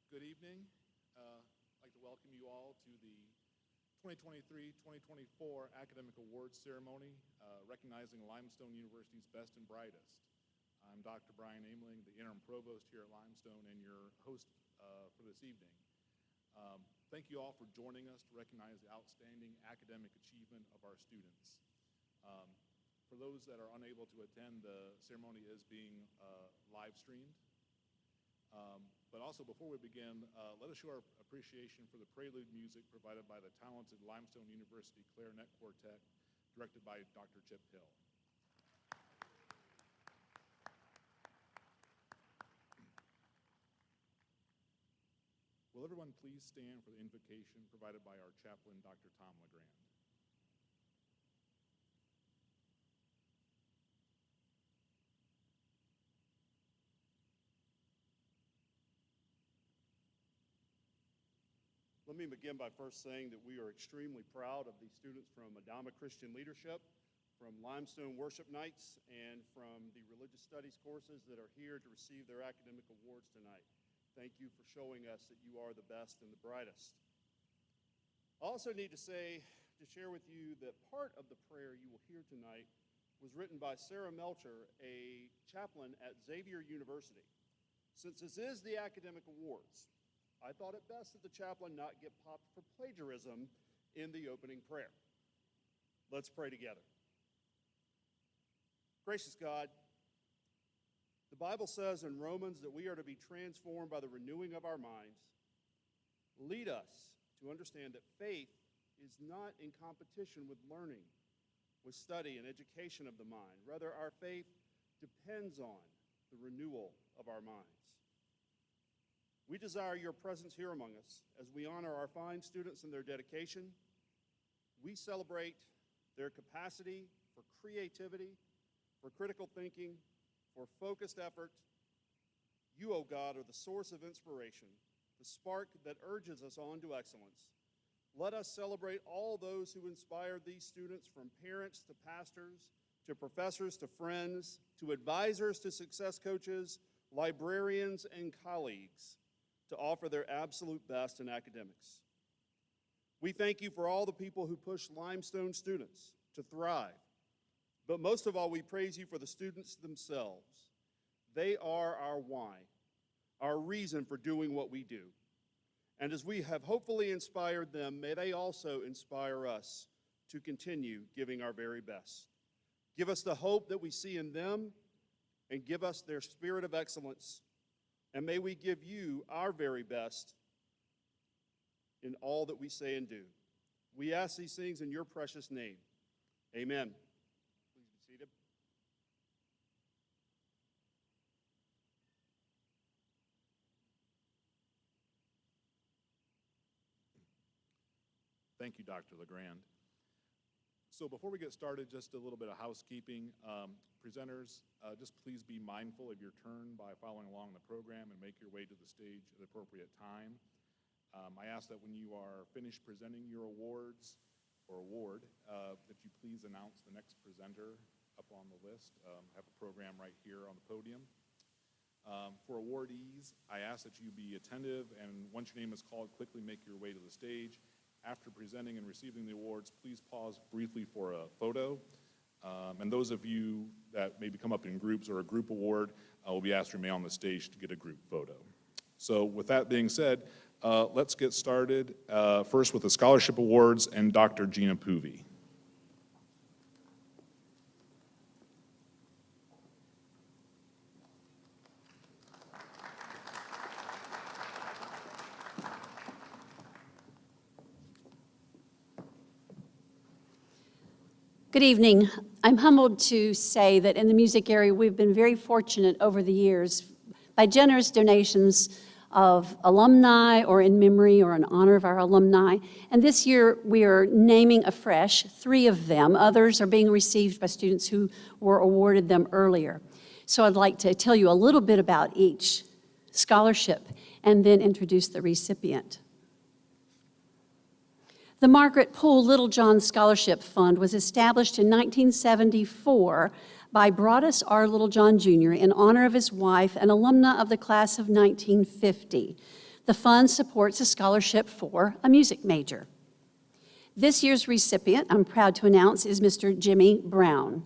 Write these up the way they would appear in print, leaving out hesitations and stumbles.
Good evening. I'd like to welcome you all to the 2023-2024 Academic Awards Ceremony, recognizing Limestone University's best and brightest. I'm Dr. Brian Aimling, the Interim Provost here at Limestone, and your host for this evening. Thank you all for joining us to recognize the outstanding academic achievement of our students. For those that are unable to attend, the ceremony is being live streamed. But also, before we begin, let us show our appreciation for the prelude music provided by the talented Limestone University Clarinet Quartet, directed by Dr. Chip Hill. Will everyone please stand for the invocation provided by our chaplain, Dr. Tom LeGrand. Let me begin by first saying that we are extremely proud of the students from Adama Christian Leadership, from Limestone Worship Nights, and from the Religious Studies courses that are here to receive their academic awards tonight. Thank you for showing us that you are the best and the brightest. I also need to share with you that part of the prayer you will hear tonight was written by Sarah Melcher, a chaplain at Xavier University. Since this is the academic awards, I thought it best that the chaplain not get popped for plagiarism in the opening prayer. Let's pray together. Gracious God, the Bible says in Romans that we are to be transformed by the renewing of our minds. Lead us to understand that faith is not in competition with learning, with study and education of the mind. Rather, our faith depends on the renewal of our minds. We desire your presence here among us as we honor our fine students and their dedication. We celebrate their capacity for creativity, for critical thinking, for focused effort. You, O God, are the source of inspiration, the spark that urges us on to excellence. Let us celebrate all those who inspired these students, from parents to pastors, to professors to friends, to advisors to success coaches, librarians and colleagues, to offer their absolute best in academics. We thank you for all the people who push Limestone students to thrive. But most of all, we praise you for the students themselves. They are our why, our reason for doing what we do. And as we have hopefully inspired them, may they also inspire us to continue giving our very best. Give us the hope that we see in them, and give us their spirit of excellence. And may we give you our very best in all that we say and do. We ask these things in your precious name. Amen. Please be seated. Thank you, Dr. LeGrand. So before we get started, just a little bit of housekeeping. Presenters, just please be mindful of your turn by following along the program and make your way to the stage at the appropriate time. I ask that when you are finished presenting your awards or award, that you please announce the next presenter up on the list. I have a program right here on the podium. For awardees, I ask that you be attentive, and once your name is called, quickly make your way to the stage. After presenting and receiving the awards, please pause briefly for a photo. And those of you that maybe come up in groups or a group award will be asked to remain on the stage to get a group photo. So with that being said, let's get started first with the scholarship awards and Dr. Gina Poovey. Good evening. I'm humbled to say that in the music area, we've been very fortunate over the years by generous donations of alumni or in memory or in honor of our alumni. And this year, we are naming afresh 3 of them. Others are being received by students who were awarded them earlier. So I'd like to tell you a little bit about each scholarship and then introduce the recipient. The Margaret Poole Littlejohn Scholarship Fund was established in 1974 by Broadus R. Littlejohn Jr. in honor of his wife, an alumna of the class of 1950. The fund supports a scholarship for a music major. This year's recipient, I'm proud to announce, is Mr. Jimmy Brown.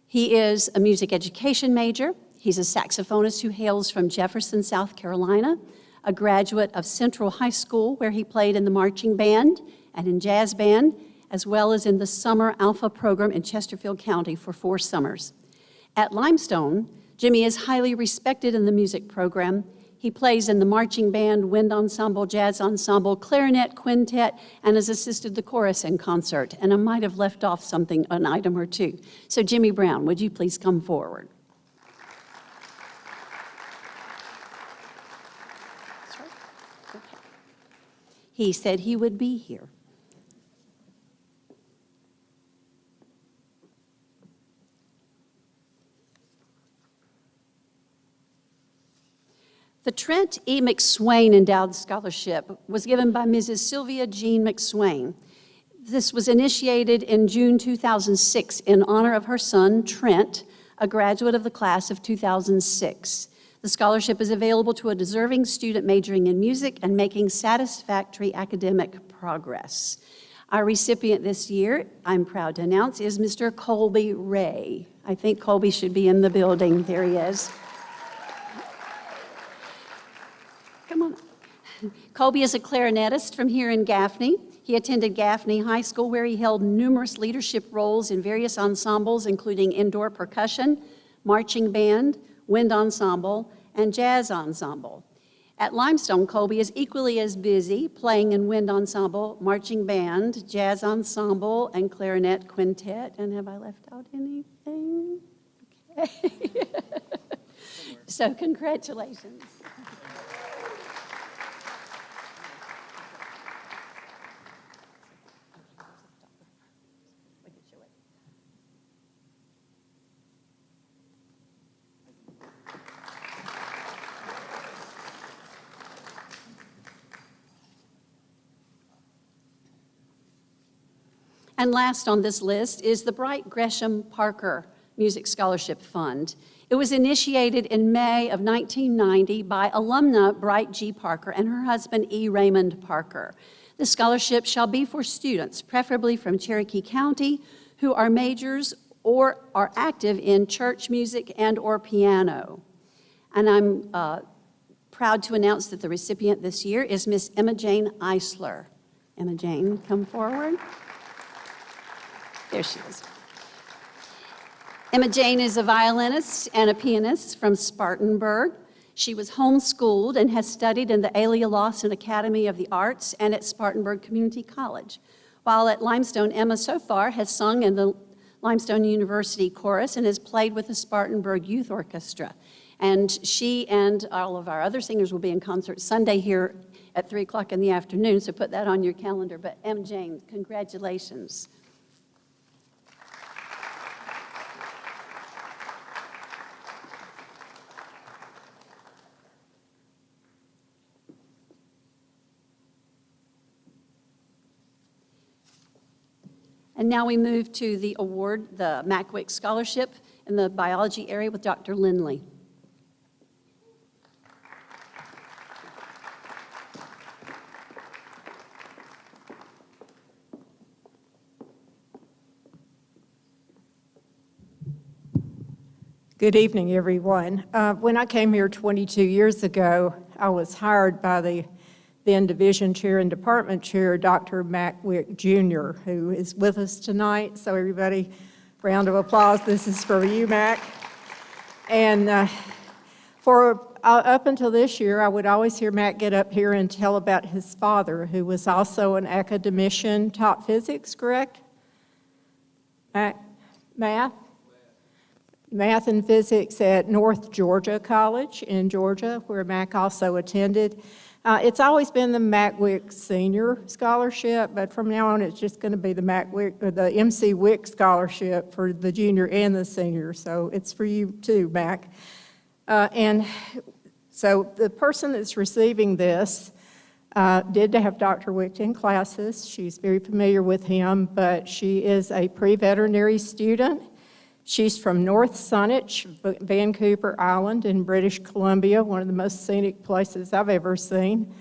He is a music education major. He's a saxophonist who hails from Jefferson, South Carolina, a graduate of Central High School, where he played in the marching band and in jazz band, as well as in the Summer Alpha program in Chesterfield County for 4 summers. At Limestone, Jimmy is highly respected in the music program. He plays in the marching band, wind ensemble, jazz ensemble, clarinet, quintet, and has assisted the chorus in concert. And I might have left off something, an item or two. So Jimmy Brown, would you please come forward? He said he would be here. The Trent E. McSwain Endowed Scholarship was given by Mrs. Sylvia Jean McSwain. This was initiated in June 2006 in honor of her son, Trent, a graduate of the class of 2006. The scholarship is available to a deserving student majoring in music and making satisfactory academic progress. Our recipient this year, I'm proud to announce, is Mr. Colby Ray. I think Colby should be in the building. There he is. Come on. Colby is a clarinetist from here in Gaffney. He attended Gaffney High School, where he held numerous leadership roles in various ensembles, including indoor percussion, marching band, wind ensemble, and jazz ensemble. At Limestone, Colby is equally as busy playing in wind ensemble, marching band, jazz ensemble, and clarinet quintet. And have I left out anything? Okay. So congratulations. And last on this list is the Bright Gresham Parker Music Scholarship Fund. It was initiated in May of 1990 by alumna Bright G. Parker and her husband E. Raymond Parker. The scholarship shall be for students, preferably from Cherokee County, who are majors or are active in church music and or piano. And I'm proud to announce that the recipient this year is Miss Emma Jane Eisler. Emma Jane, come forward. There she is. Emma Jane is a violinist and a pianist from Spartanburg. She was homeschooled and has studied in the Alia Lawson Academy of the Arts and at Spartanburg Community College. While at Limestone, Emma so far has sung in the Limestone University Chorus and has played with the Spartanburg Youth Orchestra. And she and all of our other singers will be in concert Sunday here at 3 o'clock in the afternoon, so put that on your calendar. But Emma Jane, congratulations. And now we move to the award, the MacWick Scholarship in the biology area with Dr. Lindley. Good evening, everyone. When I came here 22 years ago, I was hired by the then division chair and department chair, Dr. MacWick Jr., who is with us tonight. So everybody, round of applause. This is for you, Mac. And up until this year, I would always hear Mac get up here and tell about his father, who was also an academician, taught physics, correct? Math and physics at North Georgia College in Georgia, where Mac also attended. It's always been the MacWick Senior Scholarship, but from now on it's just going to be the MacWick or the MC Wick Scholarship for the junior and the senior. So it's for you too, Mac. And so the person that's receiving this did have Dr. Wick in classes. She's very familiar with him, but she is a pre-veterinary student. She's from North Saanich, Vancouver Island in British Columbia, one of the most scenic places I've ever seen.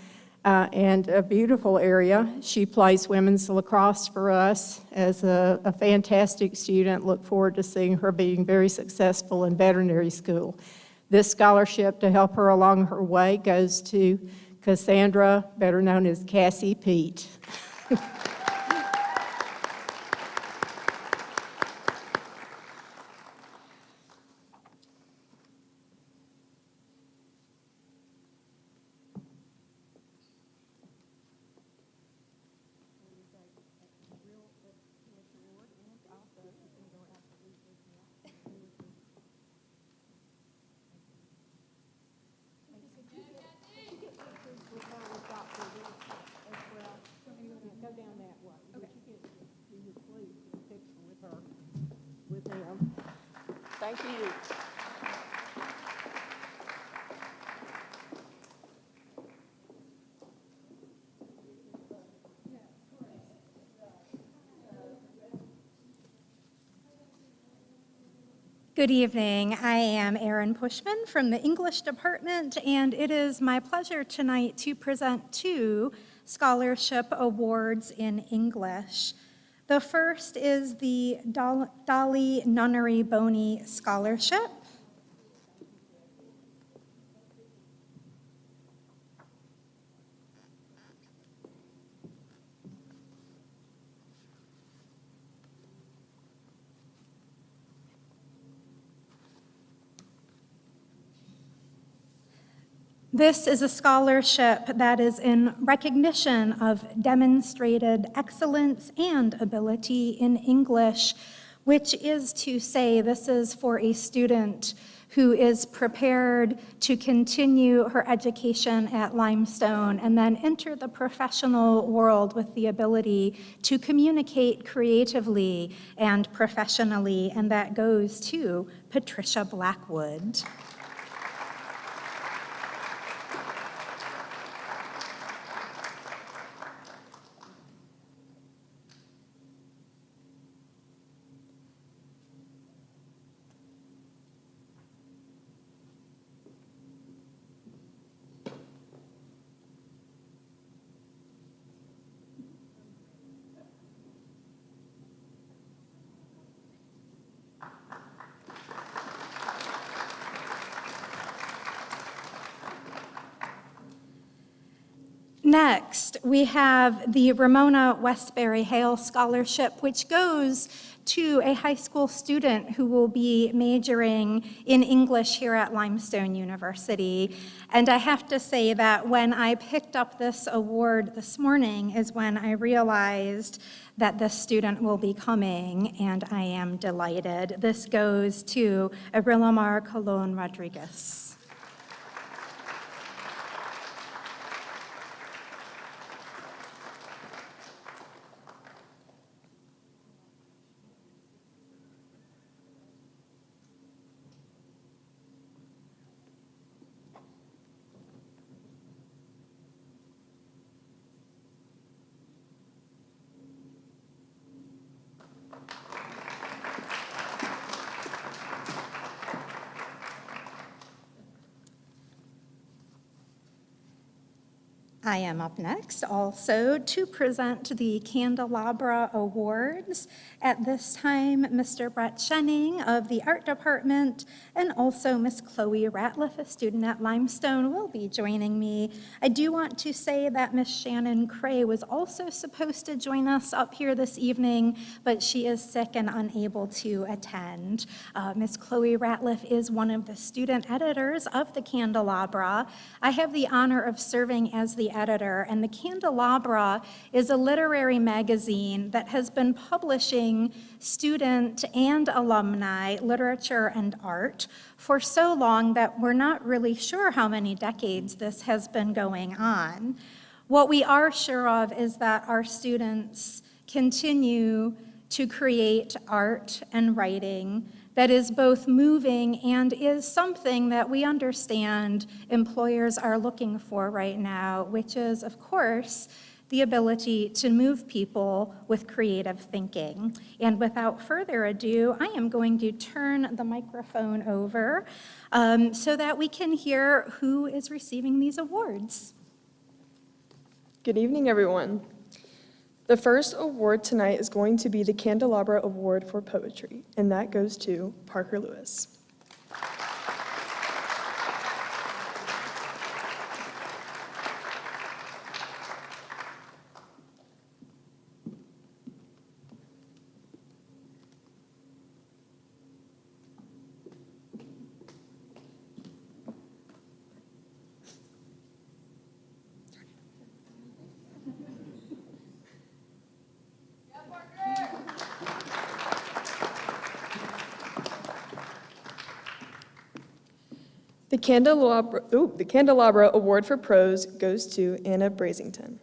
and a beautiful area. She plays women's lacrosse for us as a fantastic student. Look forward to seeing her being very successful in veterinary school. This scholarship to help her along her way goes to Cassandra, better known as Cassie Pete. Thank you. Good evening. I am Erin Pushman from the English department, and it is my pleasure tonight to present 2 scholarship awards in English. The first is the Dolly Nunnery Boney Scholarship. This is a scholarship that is in recognition of demonstrated excellence and ability in English, which is to say this is for a student who is prepared to continue her education at Limestone and then enter the professional world with the ability to communicate creatively and professionally, and that goes to Patricia Blackwood. Next, we have the Ramona Westbury Hale Scholarship, which goes to a high school student who will be majoring in English here at Limestone University. And I have to say that when I picked up this award this morning is when I realized that this student will be coming, and I am delighted. This goes to Abrilomar Colon Rodriguez. I am up next also to present the Candelabra Awards. At this time, Mr. Brett Schenning of the Art Department and also Miss Chloe Ratliff, a student at Limestone, will be joining me. I do want to say that Miss Shannon Cray was also supposed to join us up here this evening, but she is sick and unable to attend. Miss Chloe Ratliff is one of the student editors of the Candelabra. I have the honor of serving as the editor, and the Candelabra is a literary magazine that has been publishing student and alumni literature and art for so long that we're not really sure how many decades this has been going on. What we are sure of is that our students continue to create art and writing that is both moving and is something that we understand employers are looking for right now, which is, of course, the ability to move people with creative thinking. And without further ado, I am going to turn the microphone over so that we can hear who is receiving these awards. Good evening, everyone. The first award tonight is going to be the Candelabra Award for Poetry, and that goes to Parker Lewis. The Candelabra Award for Prose goes to Anna Brasington.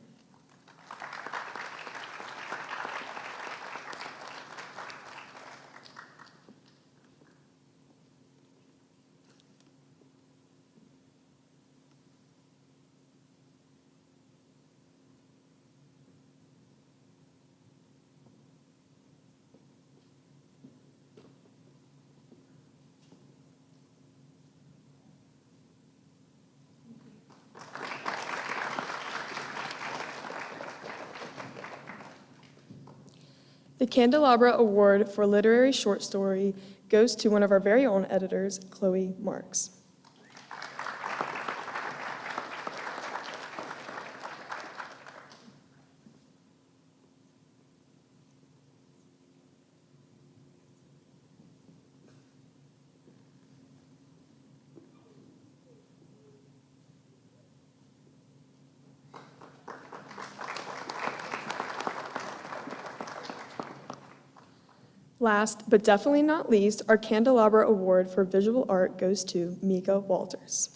The Candelabra Award for Literary Short Story goes to one of our very own editors, Chloe Marks. Last, but definitely not least, our Candelabra Award for Visual Art goes to Mika Walters.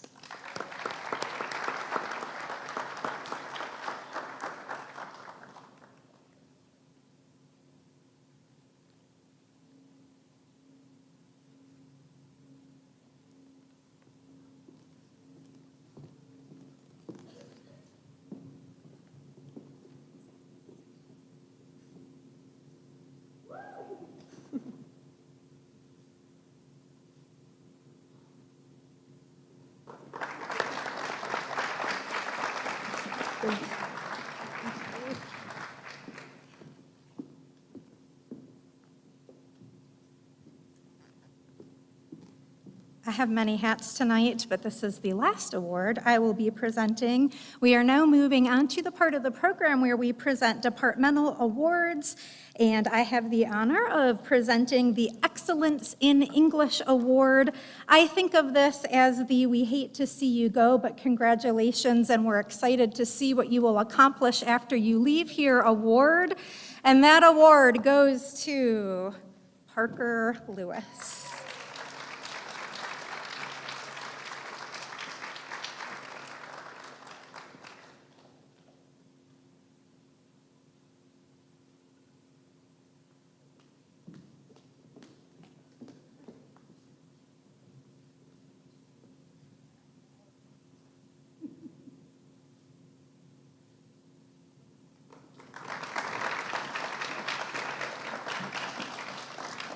I have many hats tonight, but this is the last award I will be presenting. We are now moving on to the part of the program where we present departmental awards, and I have the honor of presenting the Excellence in English Award. I think of this as the "we hate to see you go, but congratulations, and we're excited to see what you will accomplish after you leave here" award, and that award goes to Parker Lewis.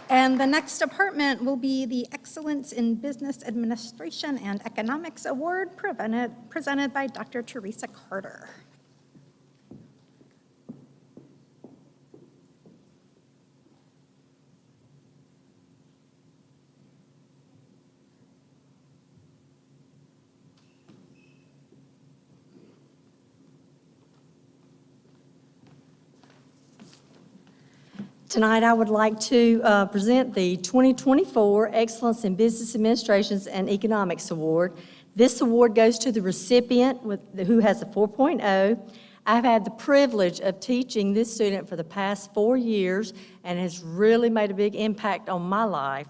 And the next department will be the Excellence in Business Administration and Economics Award presented by Dr. Teresa Carter. Tonight, I would like to present the 2024 Excellence in Business Administrations and Economics Award. This award goes to the recipient who has a 4.0. I've had the privilege of teaching this student for the past 4 years and has really made a big impact on my life.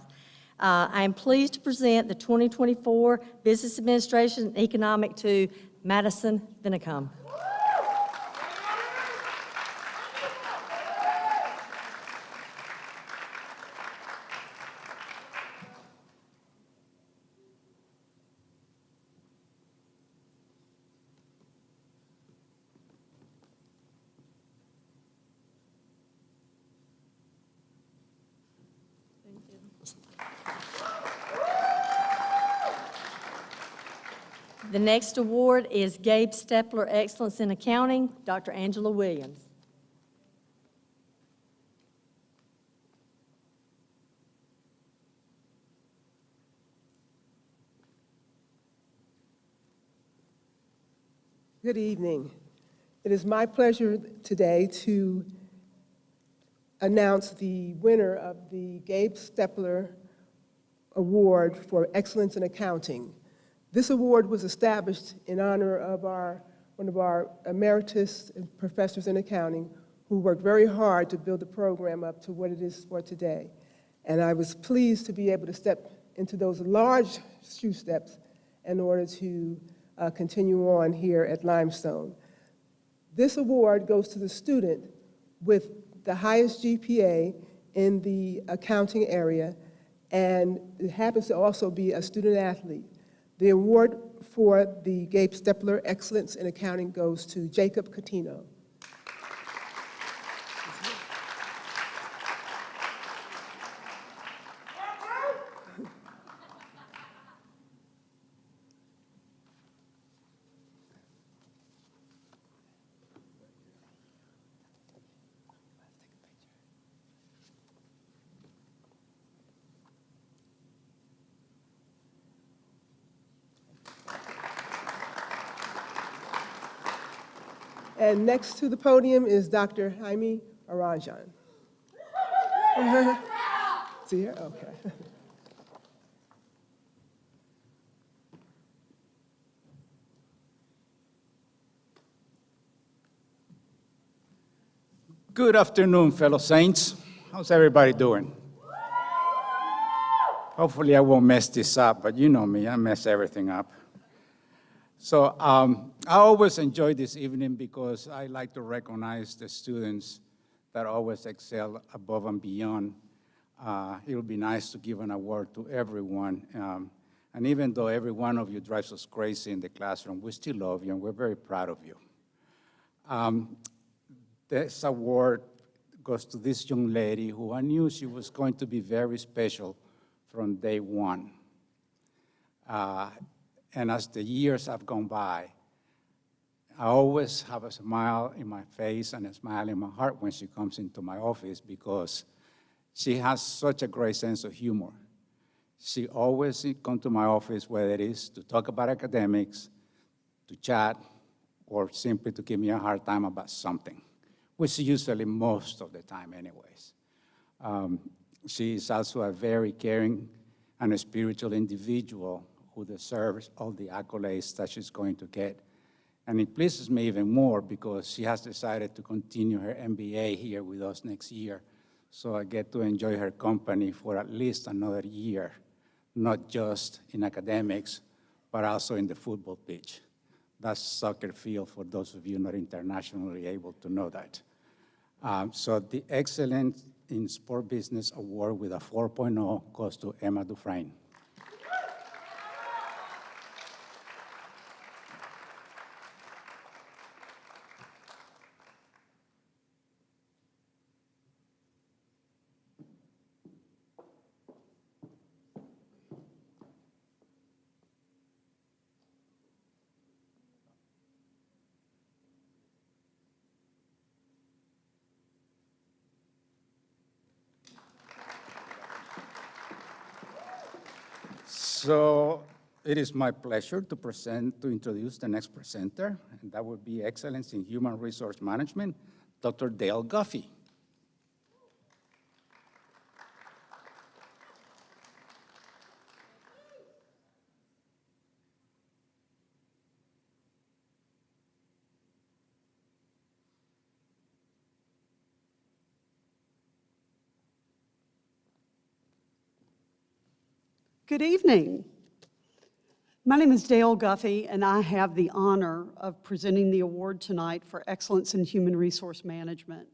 I am pleased to present the 2024 Business Administration and Economic to Madison Vinicum. The next award is Gabe Stepler Excellence in Accounting, Dr. Angela Williams. Good evening. It is my pleasure today to announce the winner of the Gabe Stepler Award for Excellence in Accounting. This award was established in honor of one of our emeritus professors in accounting who worked very hard to build the program up to what it is for today. And I was pleased to be able to step into those large shoe steps in order to continue on here at Limestone. This award goes to the student with the highest GPA in the accounting area, and it happens to also be a student athlete. The award for the Gabe Stepler Excellence in Accounting goes to Jacob Catino. And next to the podium is Dr. Jaime Aranjan. See her? Okay. Good afternoon, fellow saints. How's everybody doing? Hopefully I won't mess this up, but you know me, I mess everything up. So I always enjoy this evening because I like to recognize the students that always excel above and beyond. It would be nice to give an award to everyone. And even though every one of you drives us crazy in the classroom, we still love you and we're very proud of you. This award goes to this young lady who I knew she was going to be very special from day one. And as the years have gone by, I always have a smile in my face and a smile in my heart when she comes into my office because she has such a great sense of humor. She always comes to my office, whether it is to talk about academics, to chat, or simply to give me a hard time about something, which is usually most of the time anyways. She is also a very caring and a spiritual individual who deserves all the accolades that she's going to get. And it pleases me even more because she has decided to continue her MBA here with us next year. So I get to enjoy her company for at least another year, not just in academics, but also in the football pitch. That's soccer field for those of you not internationally able to know that. So the Excellence in Sport Business Award with a 4.0 goes to Emma Dufresne. So it is my pleasure to introduce the next presenter, and that would be Excellence in Human Resource Management, Dr. Dale Guffey. Good evening. My name is Dale Guffey, and I have the honor of presenting the award tonight for Excellence in Human Resource Management.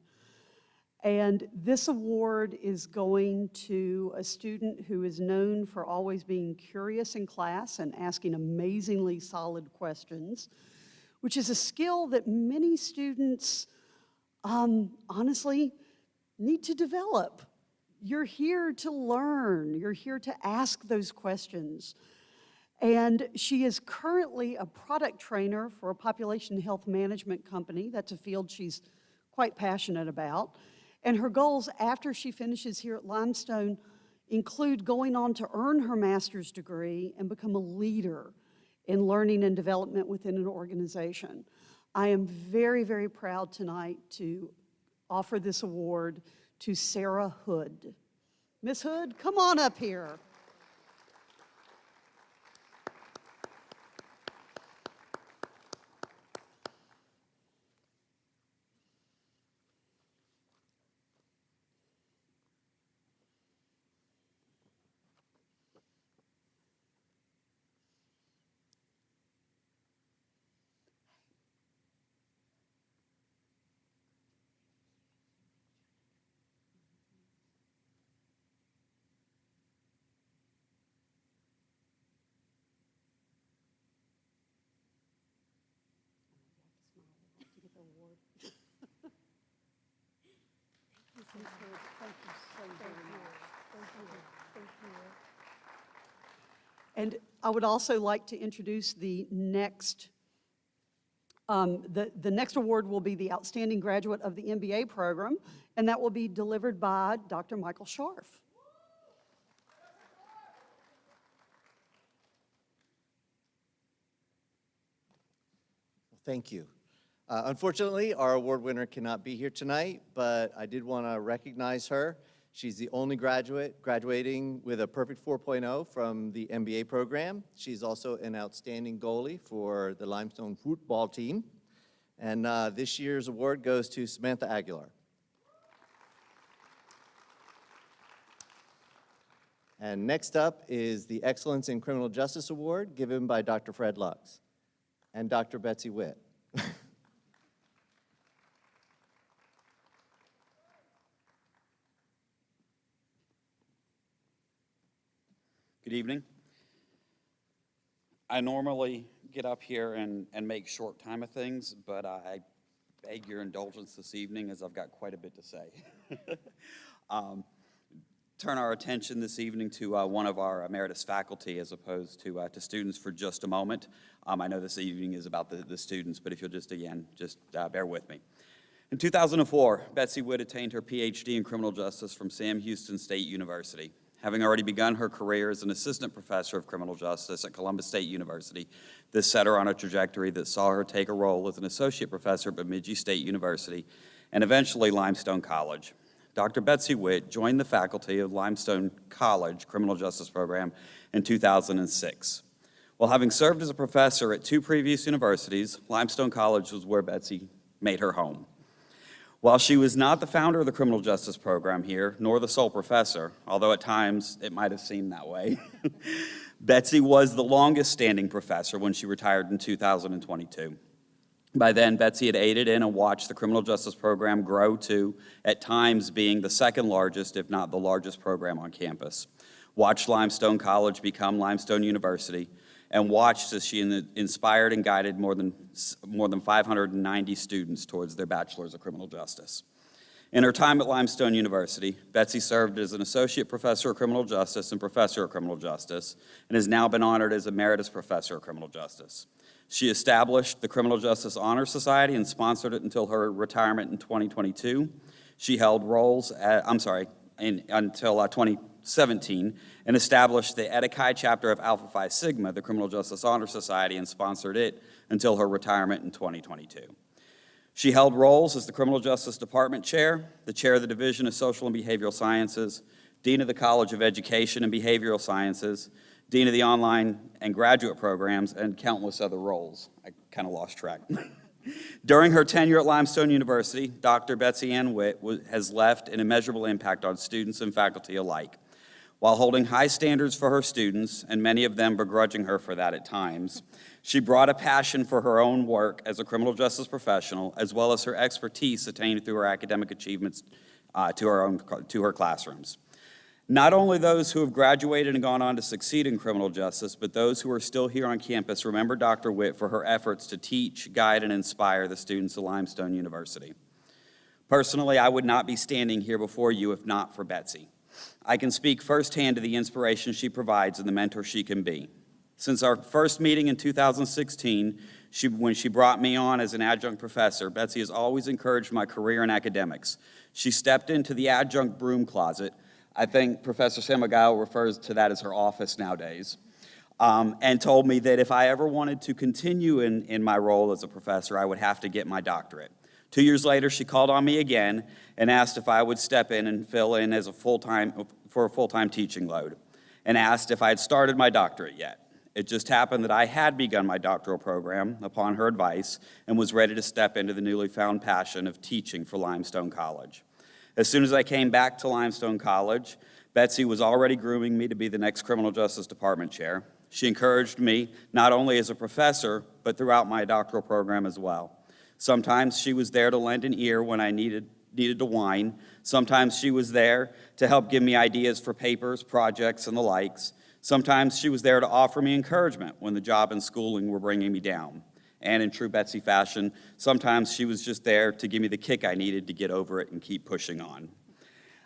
And this award is going to a student who is known for always being curious in class and asking amazingly solid questions, which is a skill that many students, honestly, need to develop. You're here to learn. You're here to ask those questions. And she is currently a product trainer for a population health management company. That's a field she's quite passionate about. And her goals after she finishes here at Limestone include going on to earn her master's degree and become a leader in learning and development within an organization. I am very, very proud tonight to offer this award to Sarah Hood. Ms. Hood, come on up here. And I would also like to introduce the next, the next award will be the Outstanding Graduate of the MBA program, and that will be delivered by Dr. Michael Scharf. Thank you. Unfortunately, our award winner cannot be here tonight, but I did want to recognize her. She's the only graduate graduating with a perfect 4.0 from the MBA program. She's also an outstanding goalie for the Limestone football team. And this year's award goes to Samantha Aguilar. And next up is the Excellence in Criminal Justice Award given by Dr. Fred Lux and Dr. Betsy Witt. Good evening. I normally get up here and make short time of things, but I beg your indulgence this evening as I've got quite a bit to say. Turn our attention this evening to one of our emeritus faculty as opposed to students for just a moment. I know this evening is about the students, but if you'll just bear with me. In 2004, Betsy Witt attained her PhD in criminal justice from Sam Houston State University. Having already begun her career as an assistant professor of criminal justice at Columbus State University, this set her on a trajectory that saw her take a role as an associate professor at Bemidji State University and eventually Limestone College. Dr. Betsy Witt joined the faculty of Limestone College Criminal Justice Program in 2006. While having served as a professor at 2 previous universities, Limestone College was where Betsy made her home. While she was not the founder of the criminal justice program here, nor the sole professor, although at times it might have seemed that way, Betsy was the longest standing professor when she retired in 2022. By then, Betsy had aided in and watched the criminal justice program grow to, at times, being the second largest, if not the largest program on campus, watched Limestone College become Limestone University, and watched as she inspired and guided more than 590 students towards their bachelors of criminal justice. In her time at Limestone University, Betsy served as an associate professor of criminal justice and professor of criminal justice, and has now been honored as emeritus professor of criminal justice. She established the Criminal Justice Honor Society and sponsored it until her retirement in 2022. She held roles until 2017, and established the Eta Chi chapter of Alpha Phi Sigma, the Criminal Justice Honor Society, and sponsored it until her retirement in 2022. She held roles as the Criminal Justice Department Chair, the Chair of the Division of Social and Behavioral Sciences, Dean of the College of Education and Behavioral Sciences, Dean of the Online and Graduate Programs, and countless other roles. I kind of lost track. During her tenure at Limestone University, Dr. Betsy Ann Witt has left an immeasurable impact on students and faculty alike. While holding high standards for her students, and many of them begrudging her for that at times, she brought a passion for her own work as a criminal justice professional, as well as her expertise attained through her academic achievements to her classrooms. Not only those who have graduated and gone on to succeed in criminal justice, but those who are still here on campus remember Dr. Witt for her efforts to teach, guide, and inspire the students of Limestone University. Personally, I would not be standing here before you if not for Betsy. I can speak firsthand to the inspiration she provides and the mentor she can be. Since our first meeting in 2016, when she brought me on as an adjunct professor, Betsy has always encouraged my career in academics. She stepped into the adjunct broom closet. I think Professor Samagayo refers to that as her office nowadays, and told me that if I ever wanted to continue in my role as a professor, I would have to get my doctorate. 2 years later, she called on me again and asked if I would step in and fill in as for a full-time teaching load, and asked if I had started my doctorate yet. It just happened that I had begun my doctoral program upon her advice and was ready to step into the newly found passion of teaching for Limestone College. As soon as I came back to Limestone College, Betsy was already grooming me to be the next Criminal Justice Department chair. She encouraged me not only as a professor, but throughout my doctoral program as well. Sometimes she was there to lend an ear when I needed to whine. Sometimes she was there to help give me ideas for papers, projects, and the likes. Sometimes she was there to offer me encouragement when the job and schooling were bringing me down. And in true Betsy fashion, sometimes she was just there to give me the kick I needed to get over it and keep pushing on.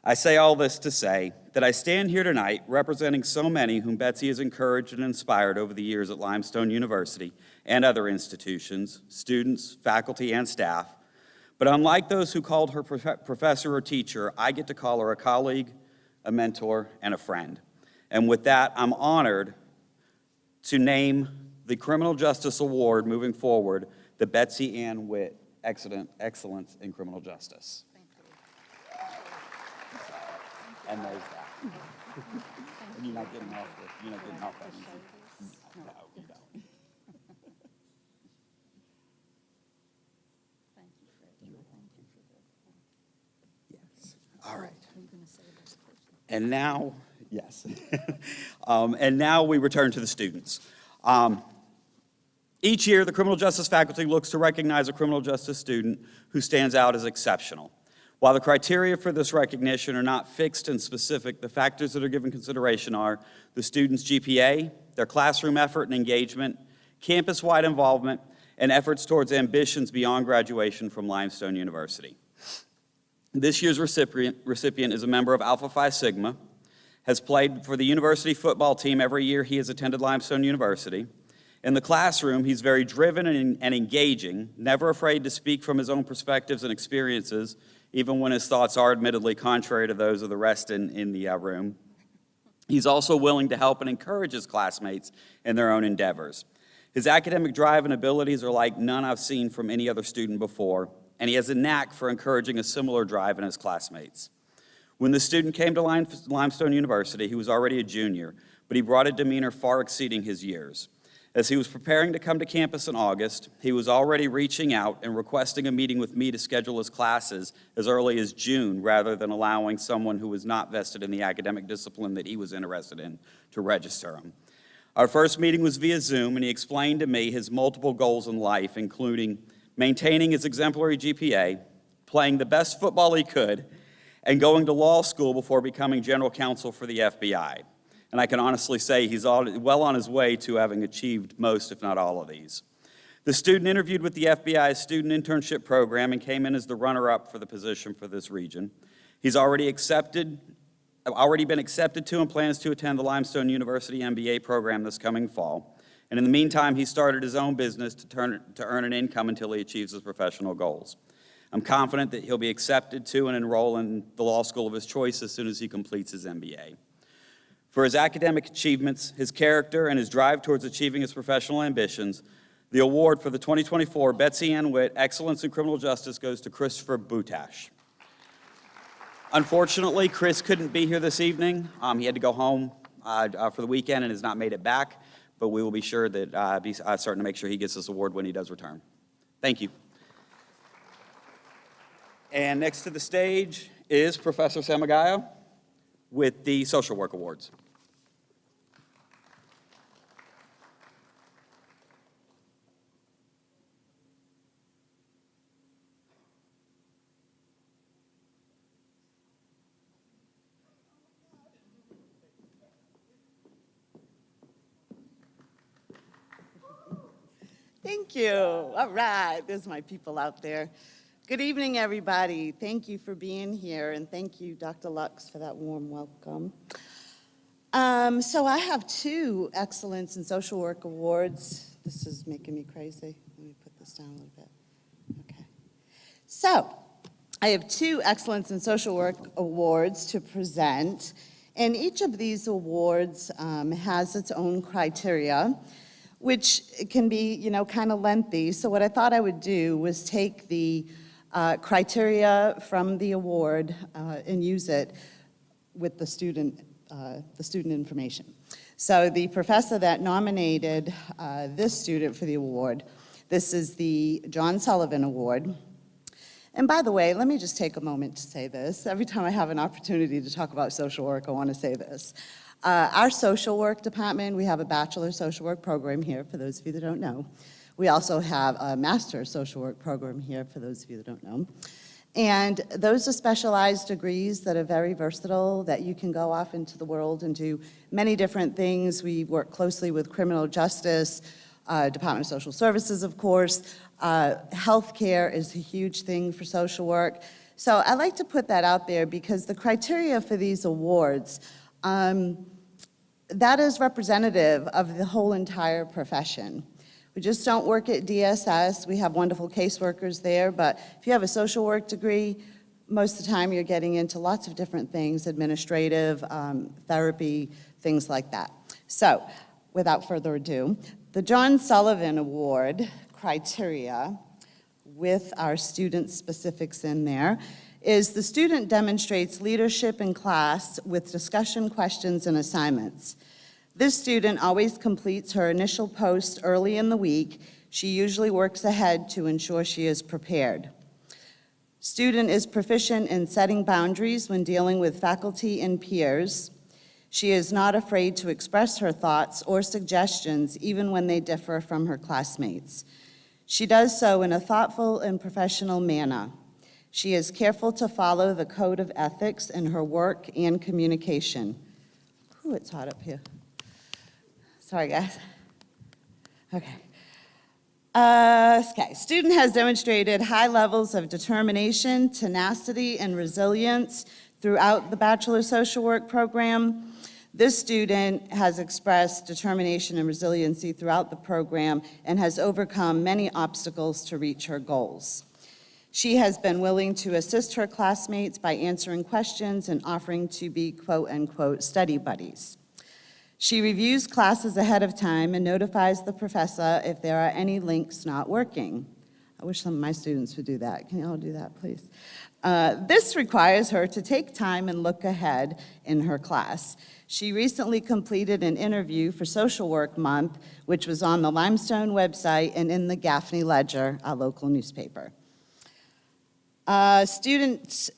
I say all this to say that I stand here tonight representing so many whom Betsy has encouraged and inspired over the years at Limestone University and other institutions, students, faculty, and staff. But unlike those who called her professor or teacher, I get to call her a colleague, a mentor, and a friend. And with that, I'm honored to name the Criminal Justice Award moving forward, the Betsy Ann Witt Excellence in Criminal Justice. And there's that. And you're not getting off that easy. No, you don't. Yes. All right. And now, yes. And now we return to the students. Each year, the criminal justice faculty looks to recognize a criminal justice student who stands out as exceptional. While the criteria for this recognition are not fixed and specific, the factors that are given consideration are the student's GPA, their classroom effort and engagement, campus-wide involvement, and efforts towards ambitions beyond graduation from Limestone University. This year's recipient is a member of Alpha Phi Sigma, has played for the university football team every year he has attended Limestone University. In the classroom, he's very driven and engaging, never afraid to speak from his own perspectives and experiences, even when his thoughts are admittedly contrary to those of the rest in the room. He's also willing to help and encourage his classmates in their own endeavors. His academic drive and abilities are like none I've seen from any other student before, and he has a knack for encouraging a similar drive in his classmates. When the student came to Limestone University, he was already a junior, but he brought a demeanor far exceeding his years. As he was preparing to come to campus in August, he was already reaching out and requesting a meeting with me to schedule his classes as early as June, rather than allowing someone who was not vested in the academic discipline that he was interested in to register him. Our first meeting was via Zoom, and he explained to me his multiple goals in life, including maintaining his exemplary GPA, playing the best football he could, and going to law school before becoming general counsel for the FBI. And I can honestly say he's well on his way to having achieved most, if not all of these. The student interviewed with the FBI's student internship program and came in as the runner-up for the position for this region. He's already been accepted to and plans to attend the Limestone University MBA program this coming fall. And in the meantime, he started his own business to earn an income until he achieves his professional goals. I'm confident that he'll be accepted to and enroll in the law school of his choice as soon as he completes his MBA. For his academic achievements, his character, and his drive towards achieving his professional ambitions, the award for the 2024 Betsy Ann Witt Excellence in Criminal Justice goes to Christopher Butash. Unfortunately, Chris couldn't be here this evening. He had to go home for the weekend and has not made it back, but we will be sure that be certain to make sure he gets this award when he does return. Thank you. And next to the stage is Professor Samagayo with the Social Work Awards. Thank you. All right, there's my people out there. Good evening, everybody. Thank you for being here, and thank you, Dr. Lux, for that warm welcome. So I have 2 Excellence in Social Work Awards. This is making me crazy. Let me put this down a little bit. Okay. So I have 2 Excellence in Social Work Awards to present, and each of these awards has its own criteria, which can be, kind of lengthy. So what I thought I would do was take the criteria from the award and use it with the student information. So the professor that nominated this student for the award, this is the John Sullivan Award. And by the way, let me just take a moment to say this. Every time I have an opportunity to talk about social work, I want to say this. Our social work department, we have a Bachelor Social Work program here, for those of you that don't know. We also have a Master Social Work program here, for those of you that don't know. And those are specialized degrees that are very versatile, that you can go off into the world and do many different things. We work closely with criminal justice, Department of Social Services, of course. Healthcare is a huge thing for social work. So I like to put that out there because the criteria for these awards, that is representative of the whole entire profession. We just don't work at DSS. We have wonderful caseworkers there, but if you have a social work degree, most of the time you're getting into lots of different things, administrative, therapy, things like that. So, without further ado, the John Sullivan Award criteria, with our student specifics in there, is the student demonstrates leadership in class with discussion questions and assignments. This student always completes her initial post early in the week. She usually works ahead to ensure she is prepared. Student is proficient in setting boundaries when dealing with faculty and peers. She is not afraid to express her thoughts or suggestions even when they differ from her classmates. She does so in a thoughtful and professional manner. She is careful to follow the code of ethics in her work and communication. Ooh, it's hot up here. Sorry, guys. Okay. Student has demonstrated high levels of determination, tenacity, and resilience throughout the Bachelor Social Work program. This student has expressed determination and resiliency throughout the program and has overcome many obstacles to reach her goals. She has been willing to assist her classmates by answering questions and offering to be quote-unquote study buddies. She reviews classes ahead of time and notifies the professor if there are any links not working. I wish some of my students would do that. Can you all do that, please? This requires her to take time and look ahead in her class. She recently completed an interview for Social Work Month, which was on the Limestone website and in the Gaffney Ledger, our local newspaper. Student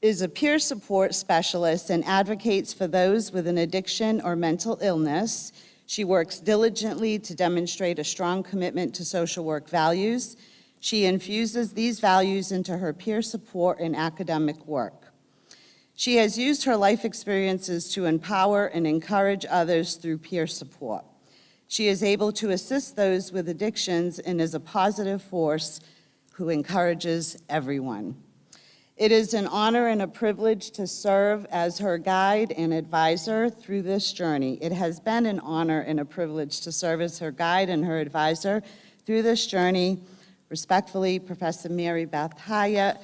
is a peer support specialist and advocates for those with an addiction or mental illness. She works diligently to demonstrate a strong commitment to social work values. She infuses these values into her peer support and academic work. She has used her life experiences to empower and encourage others through peer support. She is able to assist those with addictions and is a positive force who encourages everyone. It is an honor and a privilege to serve as her guide and advisor through this journey. It has been an honor and a privilege to serve as her guide and her advisor through this journey. Respectfully, Professor Mary Beth Hyatt,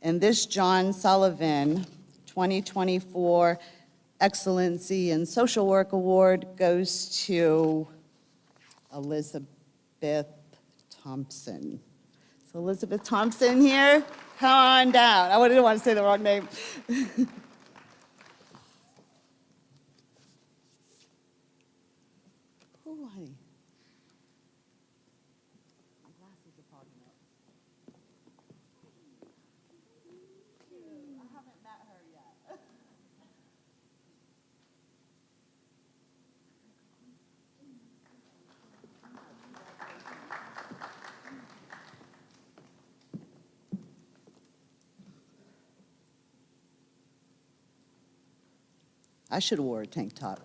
and this John Sullivan 2024 Excellency in Social Work Award goes to Elizabeth Thompson. So Elizabeth Thompson here. Come on down. I didn't want to say the wrong name. Oh, honey. My glasses are fogging up. I haven't met her yet. I should have wore a tank top.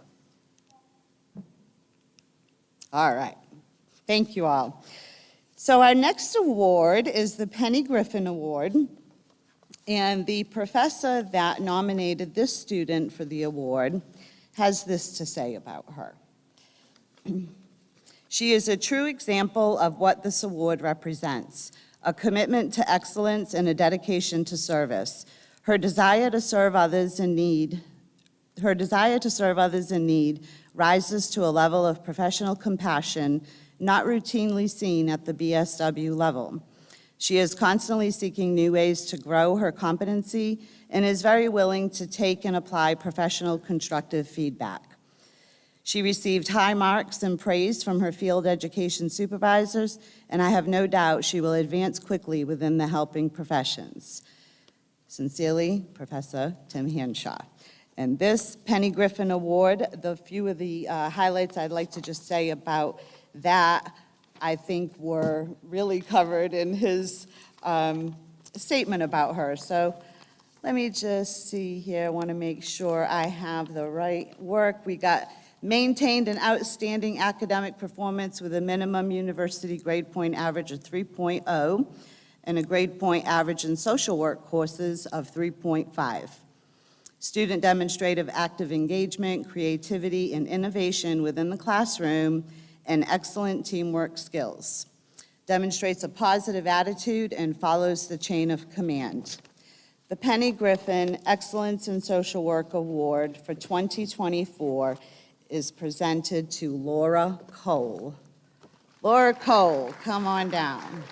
All right. Thank you all. So our next award is the Penny Griffin Award. And the professor that nominated this student for the award has this to say about her. She is a true example of what this award represents, a commitment to excellence and a dedication to service. Her desire to serve others in need rises to a level of professional compassion not routinely seen at the BSW level. She is constantly seeking new ways to grow her competency and is very willing to take and apply professional constructive feedback. She received high marks and praise from her field education supervisors, and I have no doubt she will advance quickly within the helping professions. Sincerely, Professor Tim Hanshaw. And this Penny Griffin Award, the few of the highlights I'd like to just say about that, I think were really covered in his statement about her. So let me just see here. I want to make sure I have the right work. We got maintained an outstanding academic performance with a minimum university grade point average of 3.0 and a grade point average in social work courses of 3.5. Student demonstrative active engagement, creativity, and innovation within the classroom, and excellent teamwork skills. Demonstrates a positive attitude and follows the chain of command. The Penny Griffin Excellence in Social Work Award for 2024 is presented to Laura Cole. Laura Cole, come on down.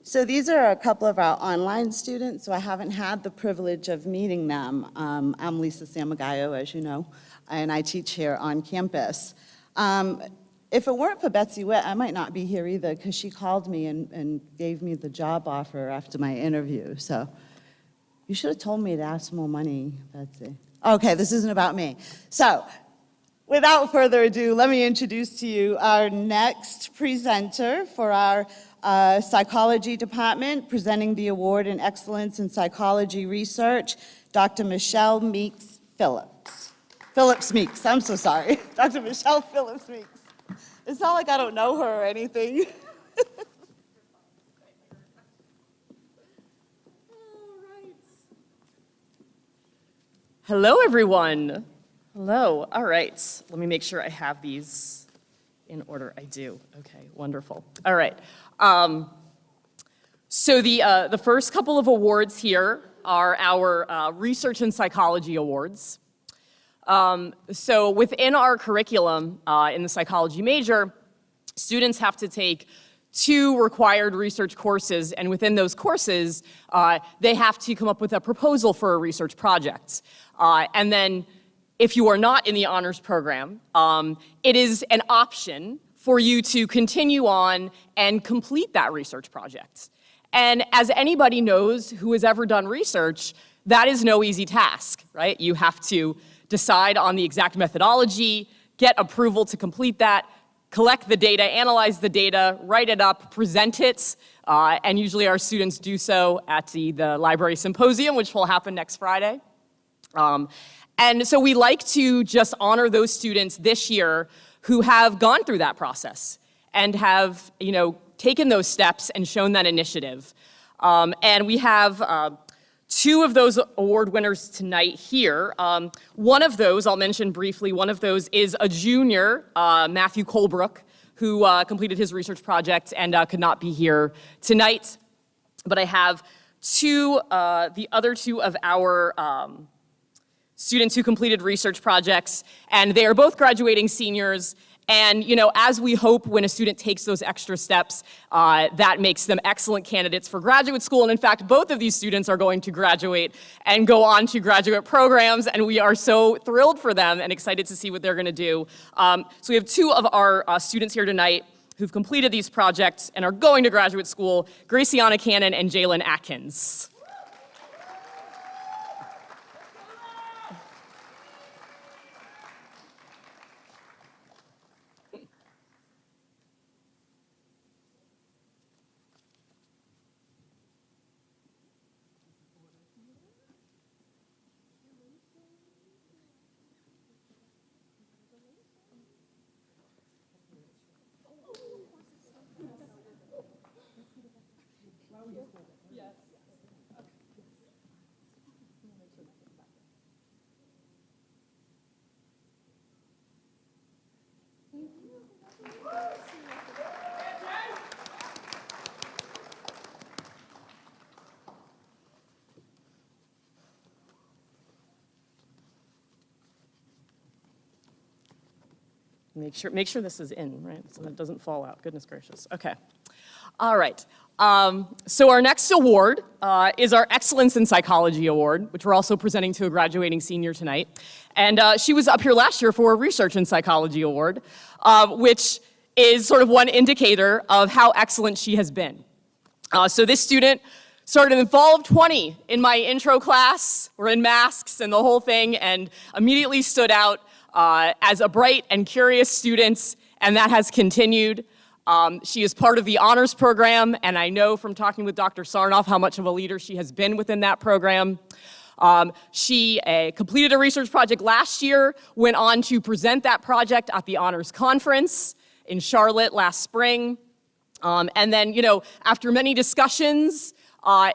So these are a couple of our online students, so I haven't had the privilege of meeting them. I'm Lisa Samagayo, as you know, and I teach here on campus. If it weren't for Betsy Witt, I might not be here either, because she called me and gave me the job offer after my interview. So you should have told me to ask for more money, Betsy. Okay, this isn't about me. So without further ado, let me introduce to you our next presenter for our psychology department, presenting the award in excellence in psychology research, Dr. Michelle Meeks Phillips. Phillips Meeks, I'm so sorry. Dr. Michelle Phillips Meeks. It's not like I don't know her or anything. Hello, everyone. Hello. All right. Let me make sure I have these in order. I do. Okay, wonderful. All right. So the first couple of awards here are our Research in Psychology Awards. So within our curriculum in the psychology major, students have to take 2 required research courses, and within those courses, they have to come up with a proposal for a research project. And then if you are not in the honors program, it is an option for you to continue on and complete that research project. And as anybody knows who has ever done research, that is no easy task, right? You have to decide on the exact methodology, get approval to complete that, collect the data, analyze the data, write it up, present it, and usually our students do so at the library symposium, which will happen next Friday. And so we like to just honor those students this year who have gone through that process and have, taken those steps and shown that initiative. And we have 2 of those award winners tonight here. One of those, I'll mention briefly, one of those is a junior, Matthew Colebrook, who completed his research project and could not be here tonight. But I have the other 2 of our students who completed research projects, and they are both graduating seniors. And, as we hope when a student takes those extra steps, that makes them excellent candidates for graduate school. And in fact, both of these students are going to graduate and go on to graduate programs, and we are so thrilled for them and excited to see what they're going to do. So we have 2 of our students here tonight who've completed these projects and are going to graduate school, Graciana Cannon and Jalen Atkins. Make sure this is in, right? So that it doesn't fall out. Goodness gracious. Okay. All right. So our next award is our Excellence in Psychology Award, which we're also presenting to a graduating senior tonight. And she was up here last year for a Research in Psychology Award, which is sort of one indicator of how excellent she has been. So this student started in fall of 20 in my intro class. We're in masks and the whole thing, and immediately stood out as a bright and curious student, and that has continued. She is part of the honors program, and I know from talking with Dr. Sarnoff how much of a leader she has been within that program. She completed a research project last year, went on to present that project at the honors conference in Charlotte last spring. And then, after many discussions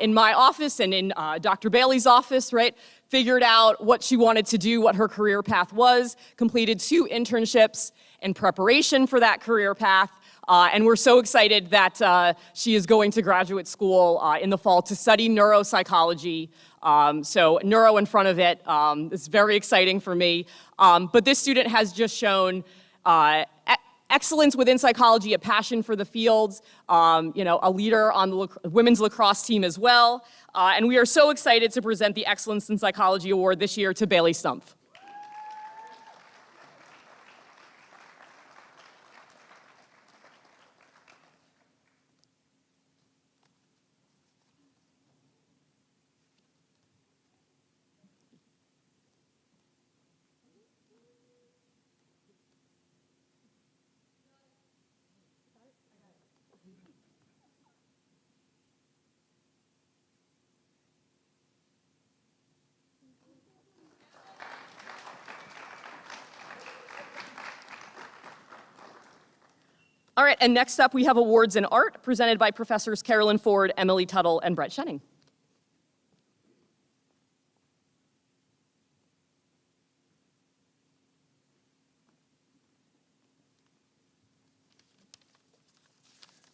in my office and in Dr. Bailey's office, right, figured out what she wanted to do, what her career path was, completed 2 internships in preparation for that career path, and we're so excited that she is going to graduate school in the fall to study neuropsychology. So neuro in front of it is very exciting for me. But this student has just shown excellence within psychology, a passion for the fields, a leader on the women's lacrosse team as well. And we are so excited to present the Excellence in Psychology Award this year to Bailey Stumpf. All right, and next up we have awards in art presented by Professors Carolyn Ford, Emily Tuttle, and Brett Schenning.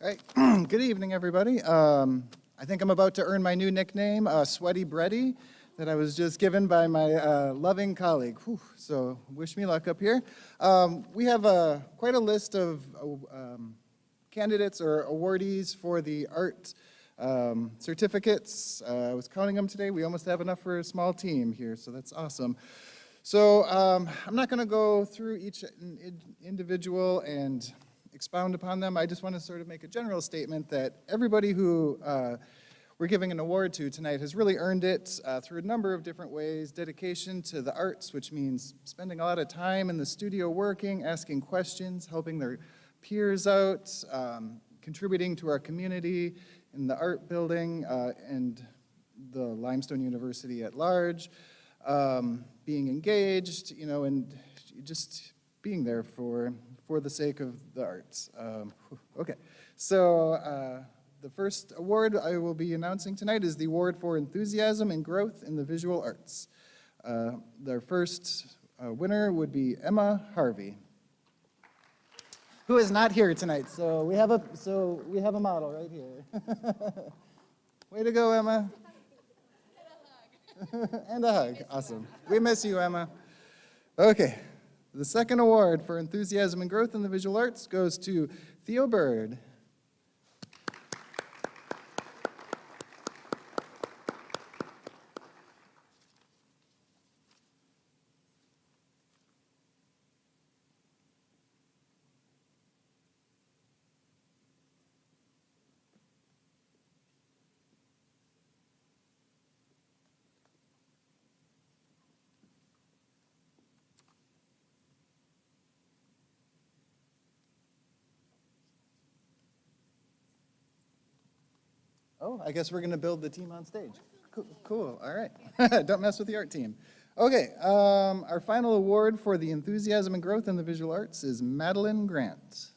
All right, good evening, everybody. I think I'm about to earn my new nickname, Sweaty Bretty, that I was just given by my loving colleague. Whew, so wish me luck up here. We have quite a list of candidates or awardees for the art certificates. I was counting them today. We almost have enough for a small team here, so that's awesome. So I'm not going to go through each individual and expound upon them. I just want to sort of make a general statement that everybody who we're giving an award to tonight has really earned it through a number of different ways. Dedication to the arts, which means spending a lot of time in the studio working, asking questions, helping their peers out, contributing to our community in the art building and the Limestone University at large, being engaged, and just being there for the sake of the arts. Okay, so the first award I will be announcing tonight is the Award for Enthusiasm and Growth in the Visual Arts. Their first winner would be Emma Harvey, who is not here tonight. So we have a model right here. Way to go, Emma. And a hug. Awesome. We miss you, Emma. Okay. The second award for Enthusiasm and Growth in the Visual Arts goes to Theo Bird. Oh, I guess we're going to build the team on stage. Cool. All right. Don't mess with the art team. Okay. Our final award for the Enthusiasm and Growth in the Visual Arts is Madeline Grant.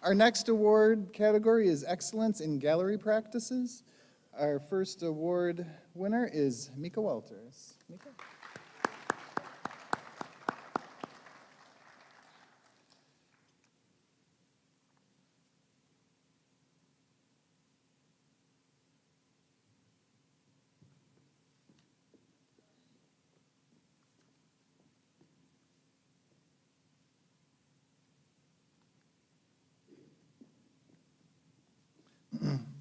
Our next award category is Excellence in Gallery Practices. Our first award winner is Mika Walters. Mika?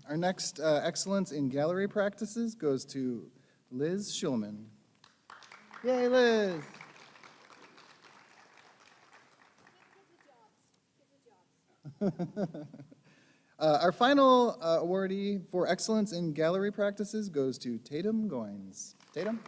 Our next Excellence in Gallery Practices goes to Liz Schulman. Yay, Liz! Our final awardee for Excellence in Gallery Practices goes to Tatum Goins. Tatum?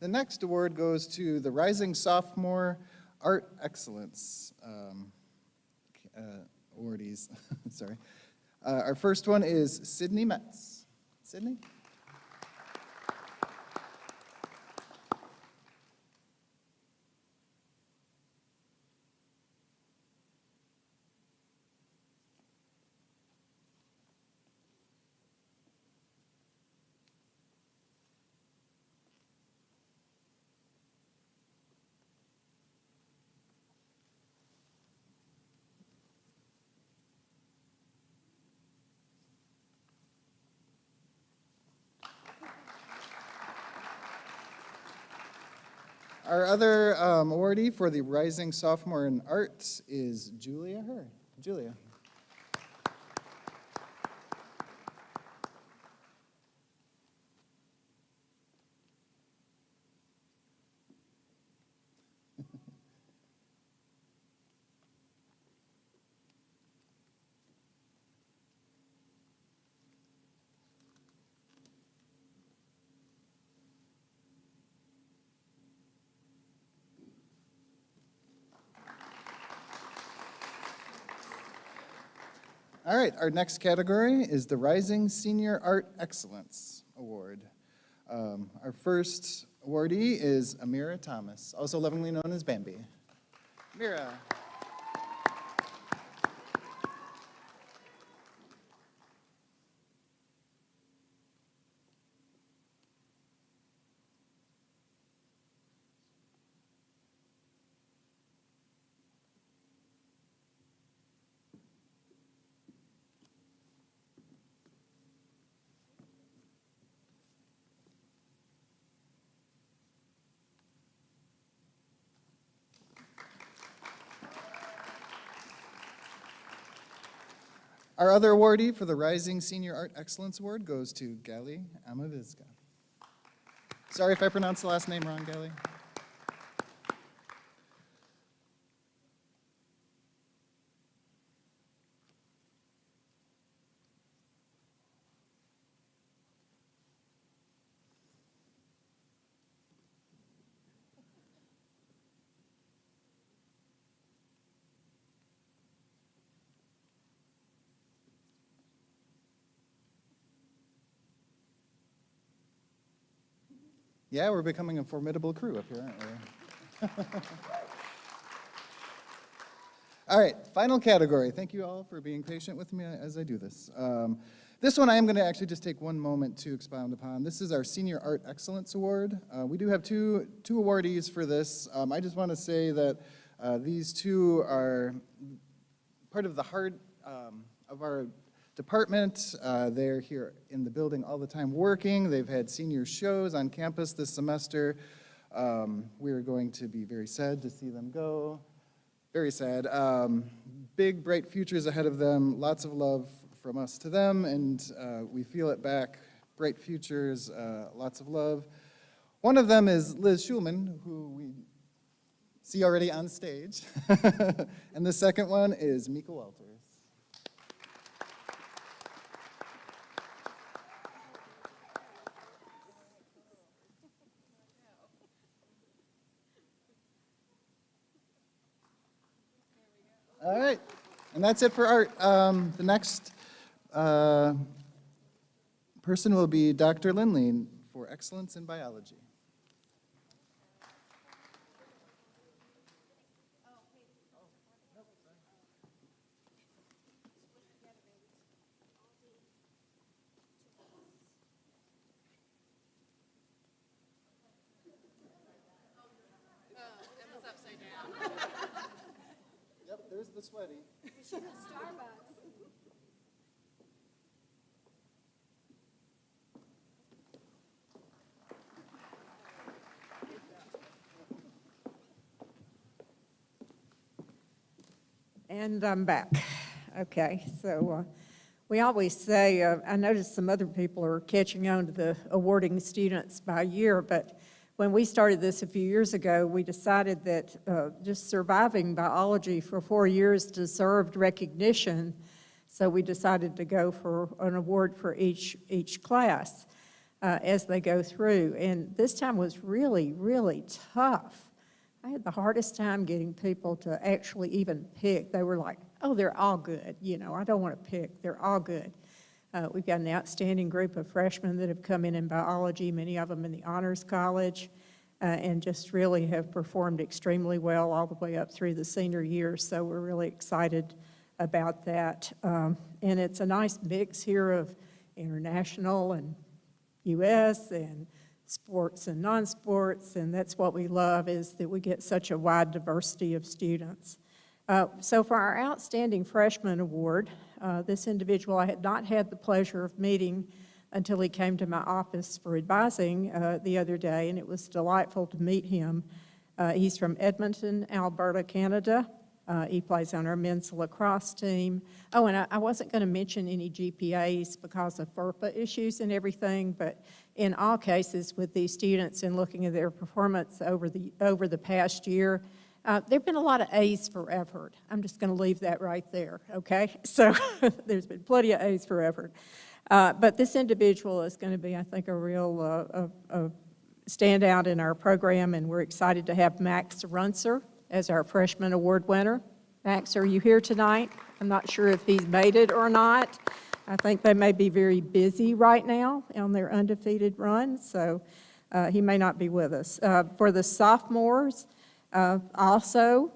The next award goes to the Rising Sophomore Art Excellence awardees. Sorry. Our first one is Sydney Metz. Sydney? Our other awardee for the Rising Sophomore in Art is Julia Hurd. Julia. All right, our next category is the Rising Senior Art Excellence Award. Our first awardee is Amira Thomas, also lovingly known as Bambi. Amira. Our other awardee for the Rising Senior Art Excellence Award goes to Gali Amavizga. Sorry if I pronounced the last name wrong, Gali. Yeah, we're becoming a formidable crew up here, aren't we? All right, final category. Thank you all for being patient with me as I do this. This one I am going to actually just take one moment to expound upon. This is our Senior Art Excellence Award. We do have two awardees for this. I just want to say that these two are part of the heart of our department. They're here in the building all the time working. They've had senior shows on campus this semester. We're going to be very sad to see them go. Very sad. Big, bright futures ahead of them. Lots of love from us to them, and we feel it back. Bright futures, lots of love. One of them is Liz Schulman, who we see already on stage. And the second one is Mika Walters. All right, and that's it for art. The next person will be Dr. Lindley for Excellence in Biology. Yep, there's the sweaty. And I'm back. Okay, so we always say, I noticed some other people are catching on to the awarding students by year, but when we started this a few years ago, we decided that just surviving biology for 4 years deserved recognition, so we decided to go for an award for each class as they go through. And this time was really, really tough. I had the hardest time getting people to actually even pick. They were like, oh, they're all good. You know, I don't want to pick. They're all good. We've got an outstanding group of freshmen that have come in biology, many of them in the Honors College, and just really have performed extremely well all the way up through the senior year. So we're really excited about that. And it's a nice mix here of international and U.S. and sports and non-sports, and that's what we love, is that we get such a wide diversity of students. So for our Outstanding Freshman Award, this individual I had not had the pleasure of meeting until he came to my office for advising the other day, and it was delightful to meet him. He's from Edmonton, Alberta, Canada. He plays on our men's lacrosse team. Oh, and I wasn't going to mention any GPAs because of FERPA issues and everything, but in all cases with these students and looking at their performance over the past year, there have been a lot of A's for effort. I'm just going to leave that right there, okay? So there's been plenty of A's for effort. But this individual is going to be, I think, a real standout in our program, and we're excited to have Max Runcer as our freshman award winner. Max, are you here tonight? I'm not sure if he's made it or not. I think they may be very busy right now on their undefeated run, so he may not be with us. For the sophomores, also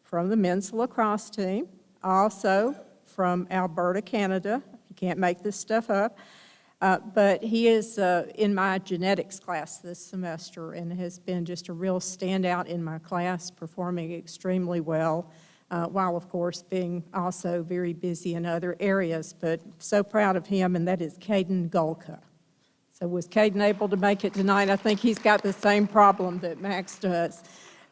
from the men's lacrosse team, also from Alberta, Canada. You can't make this stuff up. But he is in my genetics class this semester and has been just a real standout in my class, performing extremely well, while of course being also very busy in other areas. But so proud of him, and that is Caden Golka. So was Caden able to make it tonight? I think he's got the same problem that Max does.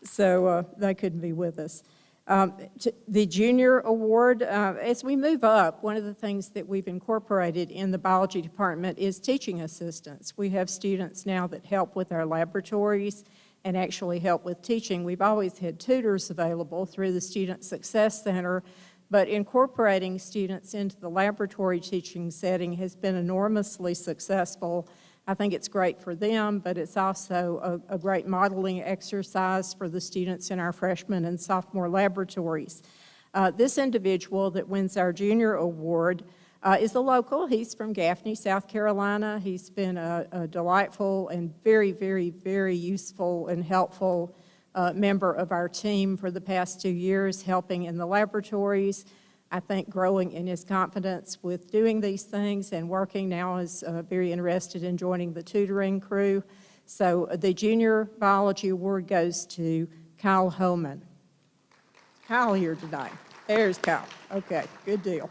So they couldn't be with us. The junior award, as we move up, one of the things that we've incorporated in the biology department is teaching assistants. We have students now that help with our laboratories and actually help with teaching. We've always had tutors available through the Student Success Center, but incorporating students into the laboratory teaching setting has been enormously successful. I think it's great for them, but it's also a great modeling exercise for the students in our freshman and sophomore laboratories. This individual that wins our junior award is a local. He's from Gaffney, South Carolina. He's been a delightful and very, very, very useful and helpful member of our team for the past 2 years, helping in the laboratories. I think growing in his confidence with doing these things and working now is very interested in joining the tutoring crew. So the Junior Biology Award goes to Kyle Homan. Kyle here tonight. There's Kyle. Okay, good deal.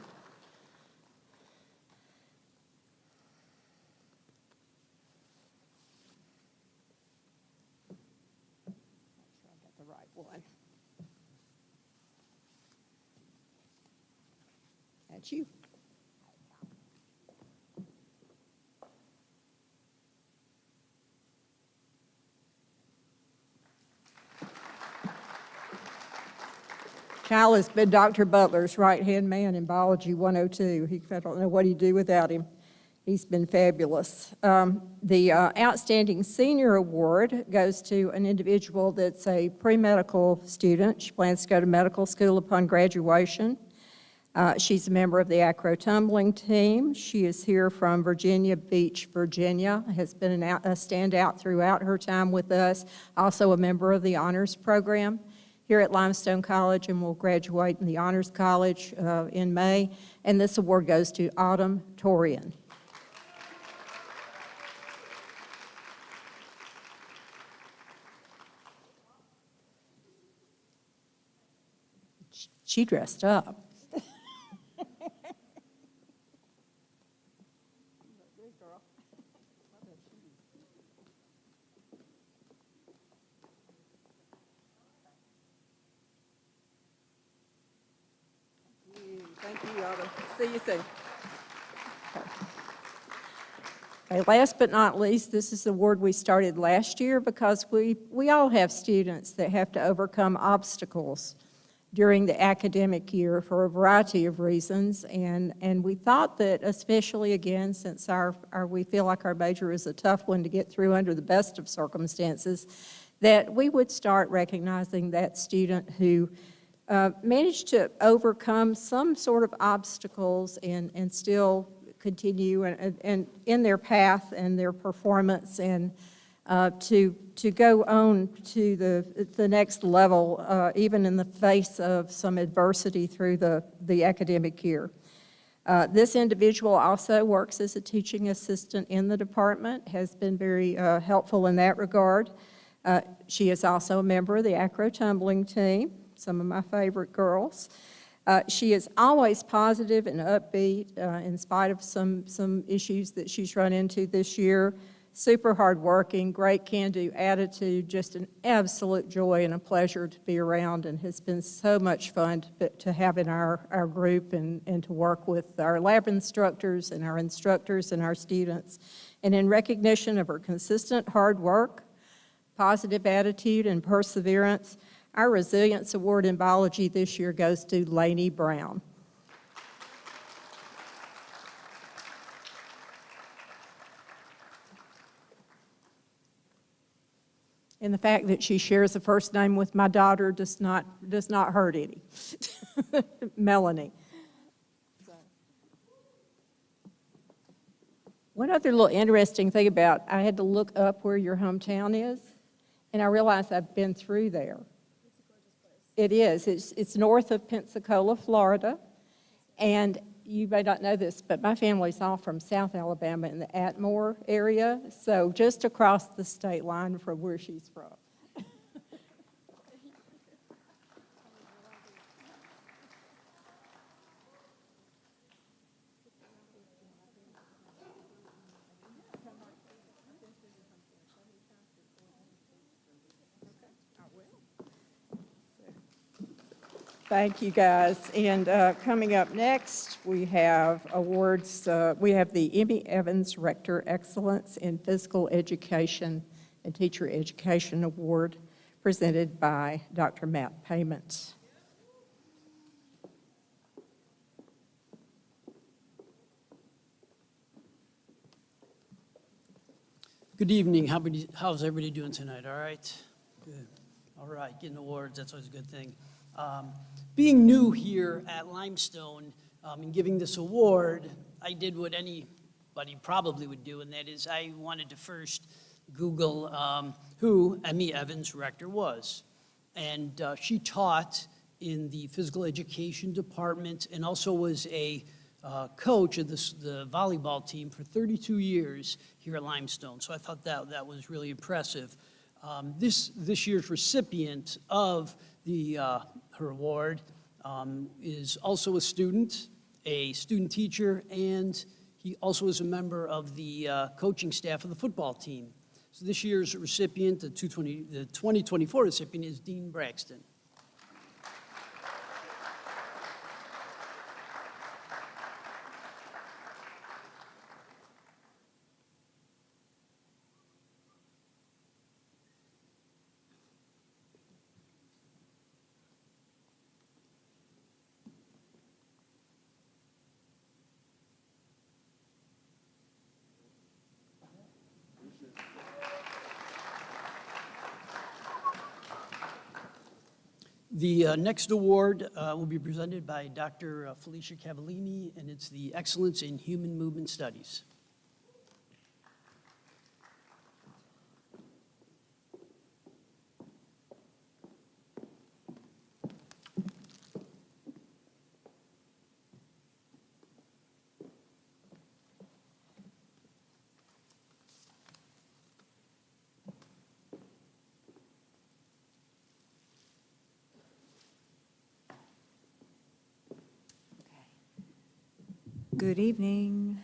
Make sure I got the right one. That's you. Kyle has been Dr. Butler's right-hand man in Biology 102. I don't know what he'd do without him. He's been fabulous. The Outstanding Senior Award goes to an individual that's a pre-medical student. She plans to go to medical school upon graduation. She's a member of the acro tumbling team. She is here from Virginia Beach, Virginia, has been a standout throughout her time with us, also a member of the honors program here at Limestone College, and will graduate in the Honors College in May. And this award goes to Autumn Torian. She dressed up. Thank you, Autumn. See you soon. Okay, last but not least, this is the award we started last year because we all have students that have to overcome obstacles during the academic year for a variety of reasons, and we thought that especially again, since we feel like our major is a tough one to get through under the best of circumstances, that we would start recognizing that student who managed to overcome some sort of obstacles and still continue and in their path and their performance, and to go on to the next level, even in the face of some adversity through the academic year. This individual also works as a teaching assistant in the department, has been very helpful in that regard. She is also a member of the acro tumbling team, some of my favorite girls. She is always positive and upbeat in spite of some issues that she's run into this year. Super hardworking, great can-do attitude, just an absolute joy and a pleasure to be around, and has been so much fun to have in our group and to work with our lab instructors and our students. And in recognition of her consistent hard work, positive attitude, and perseverance, our Resilience Award in Biology this year goes to Lainey Brown. And the fact that she shares a first name with my daughter does not hurt any. Melanie. One other little interesting thing about, I had to look up where your hometown is, and I realized I've been through there. It is. It's north of Pensacola, Florida, and you may not know this, but my family's all from South Alabama in the Atmore area, so just across the state line from where she's from. Thank you, guys. And coming up next, we have awards. We have the Emmy Evans Rector Excellence in Physical Education and Teacher Education Award presented by Dr. Matt Payment. Good evening. How's everybody doing tonight? All right? Good. All right, getting awards, that's always a good thing. Being new here at Limestone and giving this award, I did what anybody probably would do, and that is I wanted to first Google who Emmy Evans Rector was. And she taught in the physical education department and also was a coach of the volleyball team for 32 years here at Limestone. So I thought that was really impressive. This year's recipient of her award is also a student teacher, and he also is a member of the coaching staff of the football team. So this year's recipient, the 2024 recipient, is Dean Braxton. The next award will be presented by Dr. Felicia Cavallini, and it's the Excellence in Human Movement Studies. Good evening.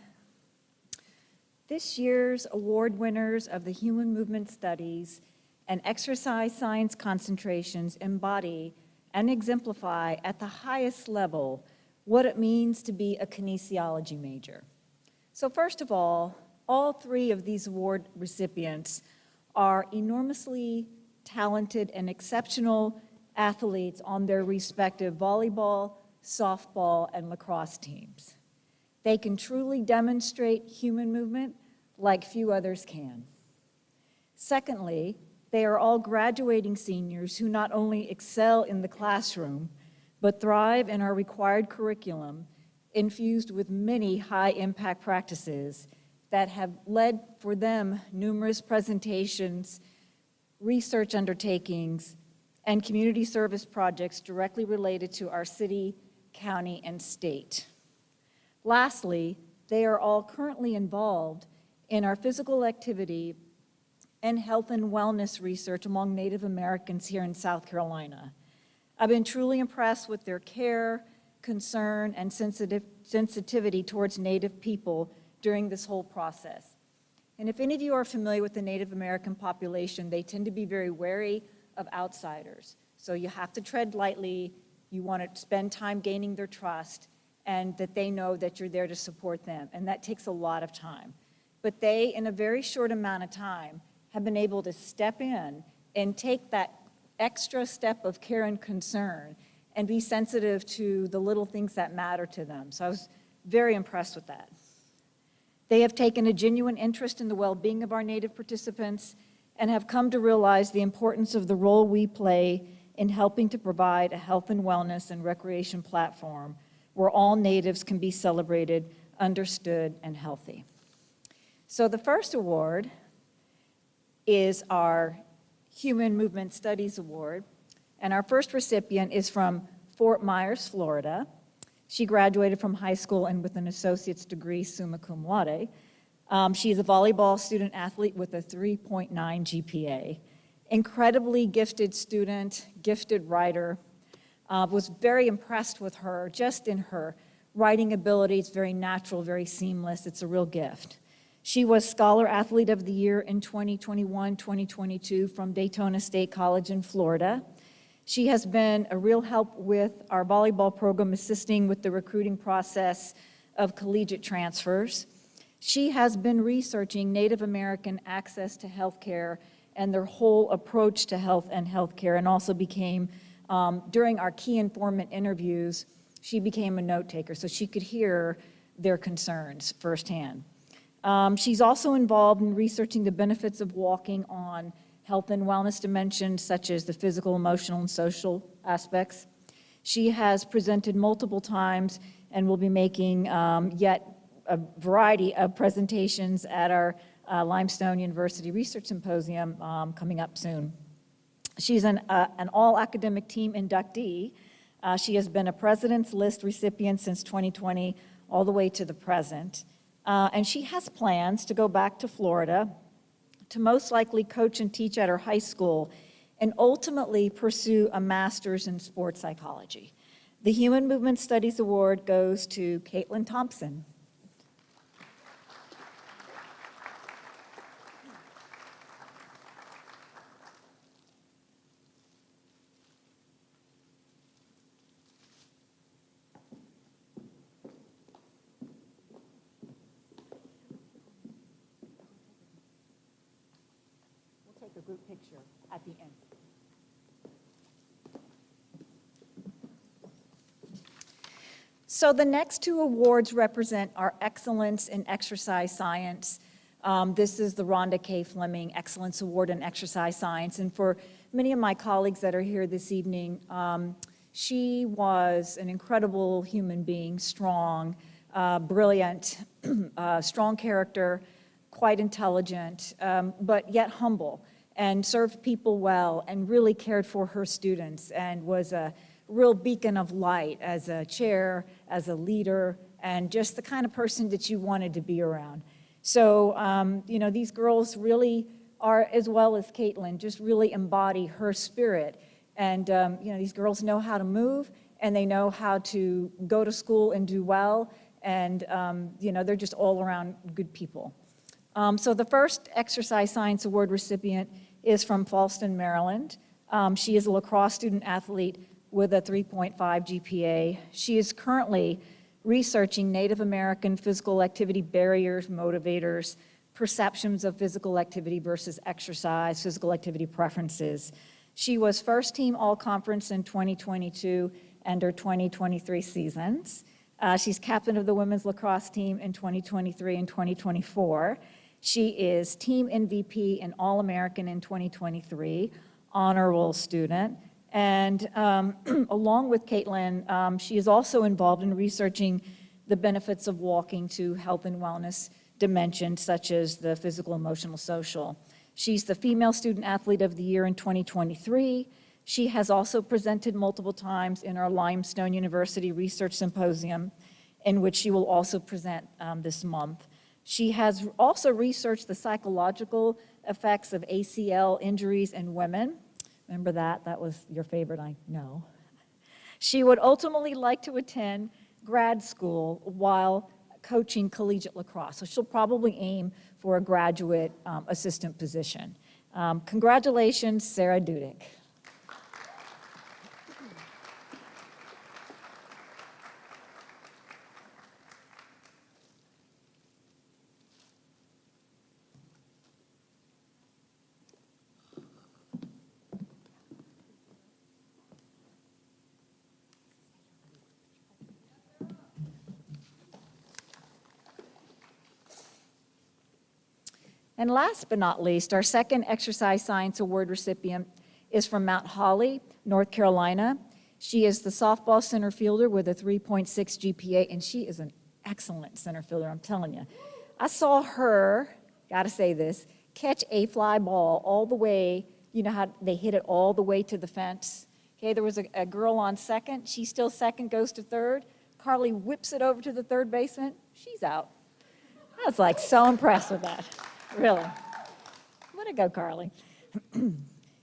This year's award winners of the Human Movement Studies and Exercise Science concentrations embody and exemplify at the highest level what it means to be a kinesiology major. So first of all three of these award recipients are enormously talented and exceptional athletes on their respective volleyball, softball, and lacrosse teams. They can truly demonstrate human movement like few others can. Secondly, they are all graduating seniors who not only excel in the classroom, but thrive in our required curriculum infused with many high-impact practices that have led for them numerous presentations, research undertakings, and community service projects directly related to our city, county, and state. Lastly, they are all currently involved in our physical activity and health and wellness research among Native Americans here in South Carolina. I've been truly impressed with their care, concern, and sensitivity towards Native people during this whole process. And if any of you are familiar with the Native American population, they tend to be very wary of outsiders. So you have to tread lightly, you want to spend time gaining their trust, and that they know that you're there to support them. And that takes a lot of time. But they, in a very short amount of time, have been able to step in and take that extra step of care and concern and be sensitive to the little things that matter to them. So I was very impressed with that. They have taken a genuine interest in the well-being of our Native participants and have come to realize the importance of the role we play in helping to provide a health and wellness and recreation platform where all Natives can be celebrated, understood, and healthy. So the first award is our Human Movement Studies Award, and our first recipient is from Fort Myers, Florida. She graduated from high school and with an associate's degree, summa cum laude. She is a volleyball student athlete with a 3.9 GPA. Incredibly gifted student, gifted writer. Was very impressed with her, just in her writing ability. It's very natural, very seamless. It's a real gift. She was Scholar Athlete of the Year in 2021-2022 from Daytona State College in Florida. She has been a real help with our volleyball program, assisting with the recruiting process of collegiate transfers. She has been researching Native American access to health care and their whole approach to health and health care, and also became during our key informant interviews, she became a note taker so she could hear their concerns firsthand. She's also involved in researching the benefits of walking on health and wellness dimensions such as the physical, emotional, and social aspects. She has presented multiple times and will be making yet a variety of presentations at our Limestone University Research Symposium coming up soon. She's an all-academic team inductee. She has been a President's List recipient since 2020 all the way to the present. And she has plans to go back to Florida to most likely coach and teach at her high school and ultimately pursue a master's in sports psychology. The Human Movement Studies Award goes to Caitlin Thompson. The group picture at the end. So the next two awards represent our excellence in exercise science This is the Rhonda K. Fleming Excellence Award in Exercise Science. And for many of my colleagues that are here this evening, she was an incredible human being, strong, brilliant, strong character, quite intelligent, but yet humble, and served people well and really cared for her students and was a real beacon of light as a chair, as a leader, and just the kind of person that you wanted to be around. So, you know, these girls really are, as well as Caitlin, just really embody her spirit. And, you know, these girls know how to move, and they know how to go to school and do well, and, you know, they're just all around good people. So the first Exercise Science Award recipient is from Falston, Maryland. She is a lacrosse student athlete with a 3.5 GPA. She is currently researching Native American physical activity barriers, motivators, perceptions of physical activity versus exercise, physical activity preferences. She was first team all-conference in 2022 and her 2023 seasons. She's captain of the women's lacrosse team in 2023 and 2024. She is team MVP and All-American in 2023, honor roll student. And along with Caitlin, she is also involved in researching the benefits of walking to health and wellness dimensions such as the physical, emotional, social. She's the Female Student Athlete of the Year in 2023. She has also presented multiple times in our Limestone University Research Symposium, in which she will also present this month. She has also researched the psychological effects of ACL injuries in women. Remember that? That was your favorite, I know. She would ultimately like to attend grad school while coaching collegiate lacrosse. So she'll probably aim for a graduate assistant position. Congratulations, Sarah Dudick. And last but not least, our second Exercise Science Award recipient is from Mount Holly, North Carolina. She is the softball center fielder with a 3.6 GPA, and she is an excellent center fielder, I'm telling you. I saw her, gotta say this, catch a fly ball all the way, you know how they hit it all the way to the fence? Okay, there was a girl on second, she's still second, goes to third. Carly whips it over to the third baseman, she's out. I was like so impressed with that. Really. Way to go, Carly.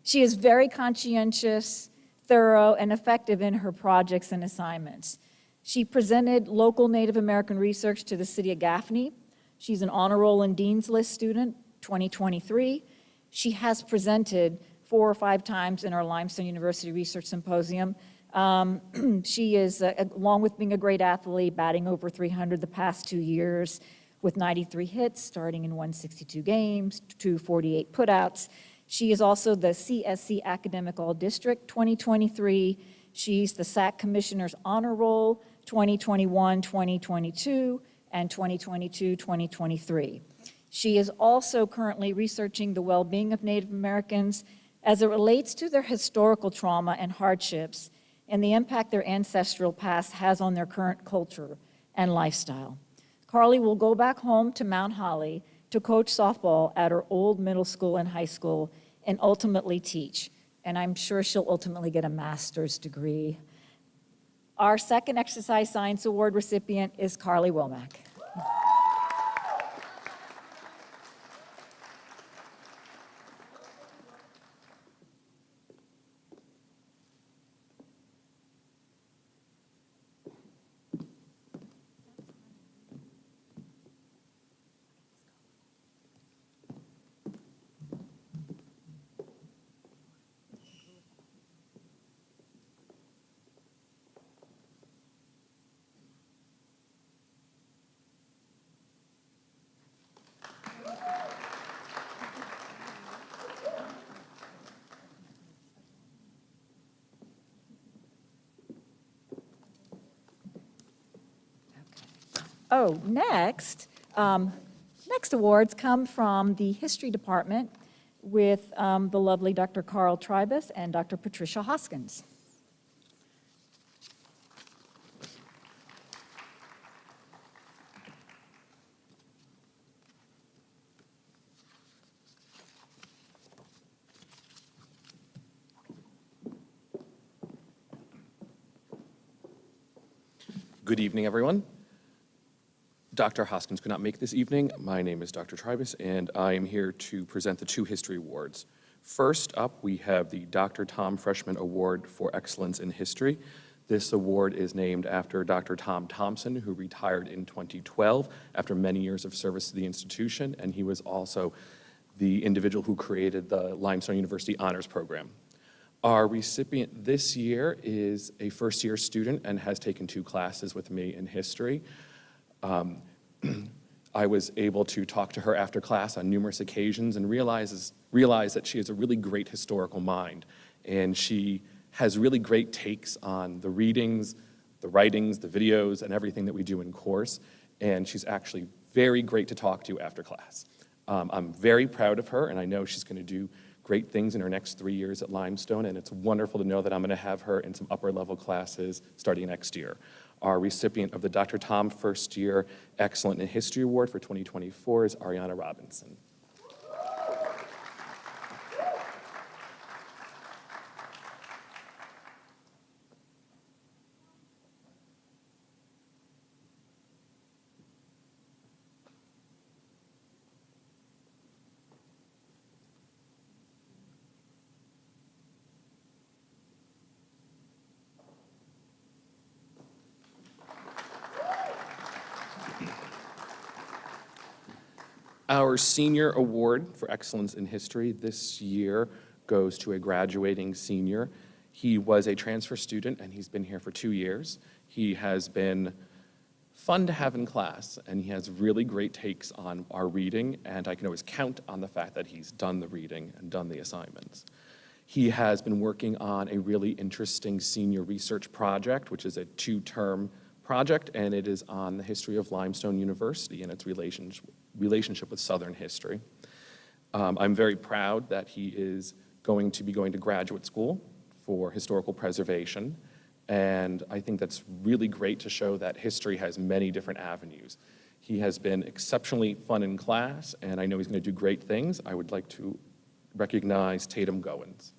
She is very conscientious, thorough, and effective in her projects and assignments. She presented local Native American research to the city of Gaffney. She's an honor roll and Dean's List student, 2023. She has presented 4 or 5 times in our Limestone University Research Symposium. She is, along with being a great athlete, batting over 300 the past 2 years, with 93 hits, starting in 162 games, 248 putouts. She is also the CSC Academic All-District 2023. She's the SAC Commissioner's Honor Roll 2021, 2022, and 2022, 2023. She is also currently researching the well-being of Native Americans as it relates to their historical trauma and hardships and the impact their ancestral past has on their current culture and lifestyle. Carly will go back home to Mount Holly to coach softball at her old middle school and high school and ultimately teach. And I'm sure she'll ultimately get a master's degree. Our second Exercise Science Award recipient is Carly Womack. Oh, next, next awards come from the History Department with the lovely Dr. Carl Tribus and Dr. Patricia Hoskins. Good evening, everyone. Dr. Hoskins could not make this evening. My name is Dr. Tribus, and I am here to present the 2 history awards. First up, we have the Dr. Tom Freshman Award for Excellence in History. This award is named after Dr. Tom Thompson, who retired in 2012 after many years of service to the institution, and he was also the individual who created the Limestone University Honors Program. Our recipient this year is a first-year student and has taken 2 classes with me in history. I was able to talk to her after class on numerous occasions and realize that she has a really great historical mind, and she has really great takes on the readings, the writings, the videos, and everything that we do in course, and she's actually very great to talk to after class. I'm very proud of her, and I know she's going to do great things in her next 3 years at Limestone, and it's wonderful to know that I'm going to have her in some upper-level classes starting next year. Our recipient of the Dr. Tom First Year Excellent in History Award for 2024 is Ariana Robinson. Our senior award for excellence in history this year goes to a graduating senior. He was a transfer student and he's been here for 2 years. He has been fun to have in class and he has really great takes on our reading, and I can always count on the fact that he's done the reading and done the assignments. He has been working on a really interesting senior research project, which is a 2-term project, and it is on the history of Limestone University and its relationship with Southern history. I'm very proud that he is going to be going to graduate school for historical preservation, and I think that's really great to show that history has many different avenues. He has been exceptionally fun in class, and I know he's going to do great things. I would like to recognize Tatum Goins.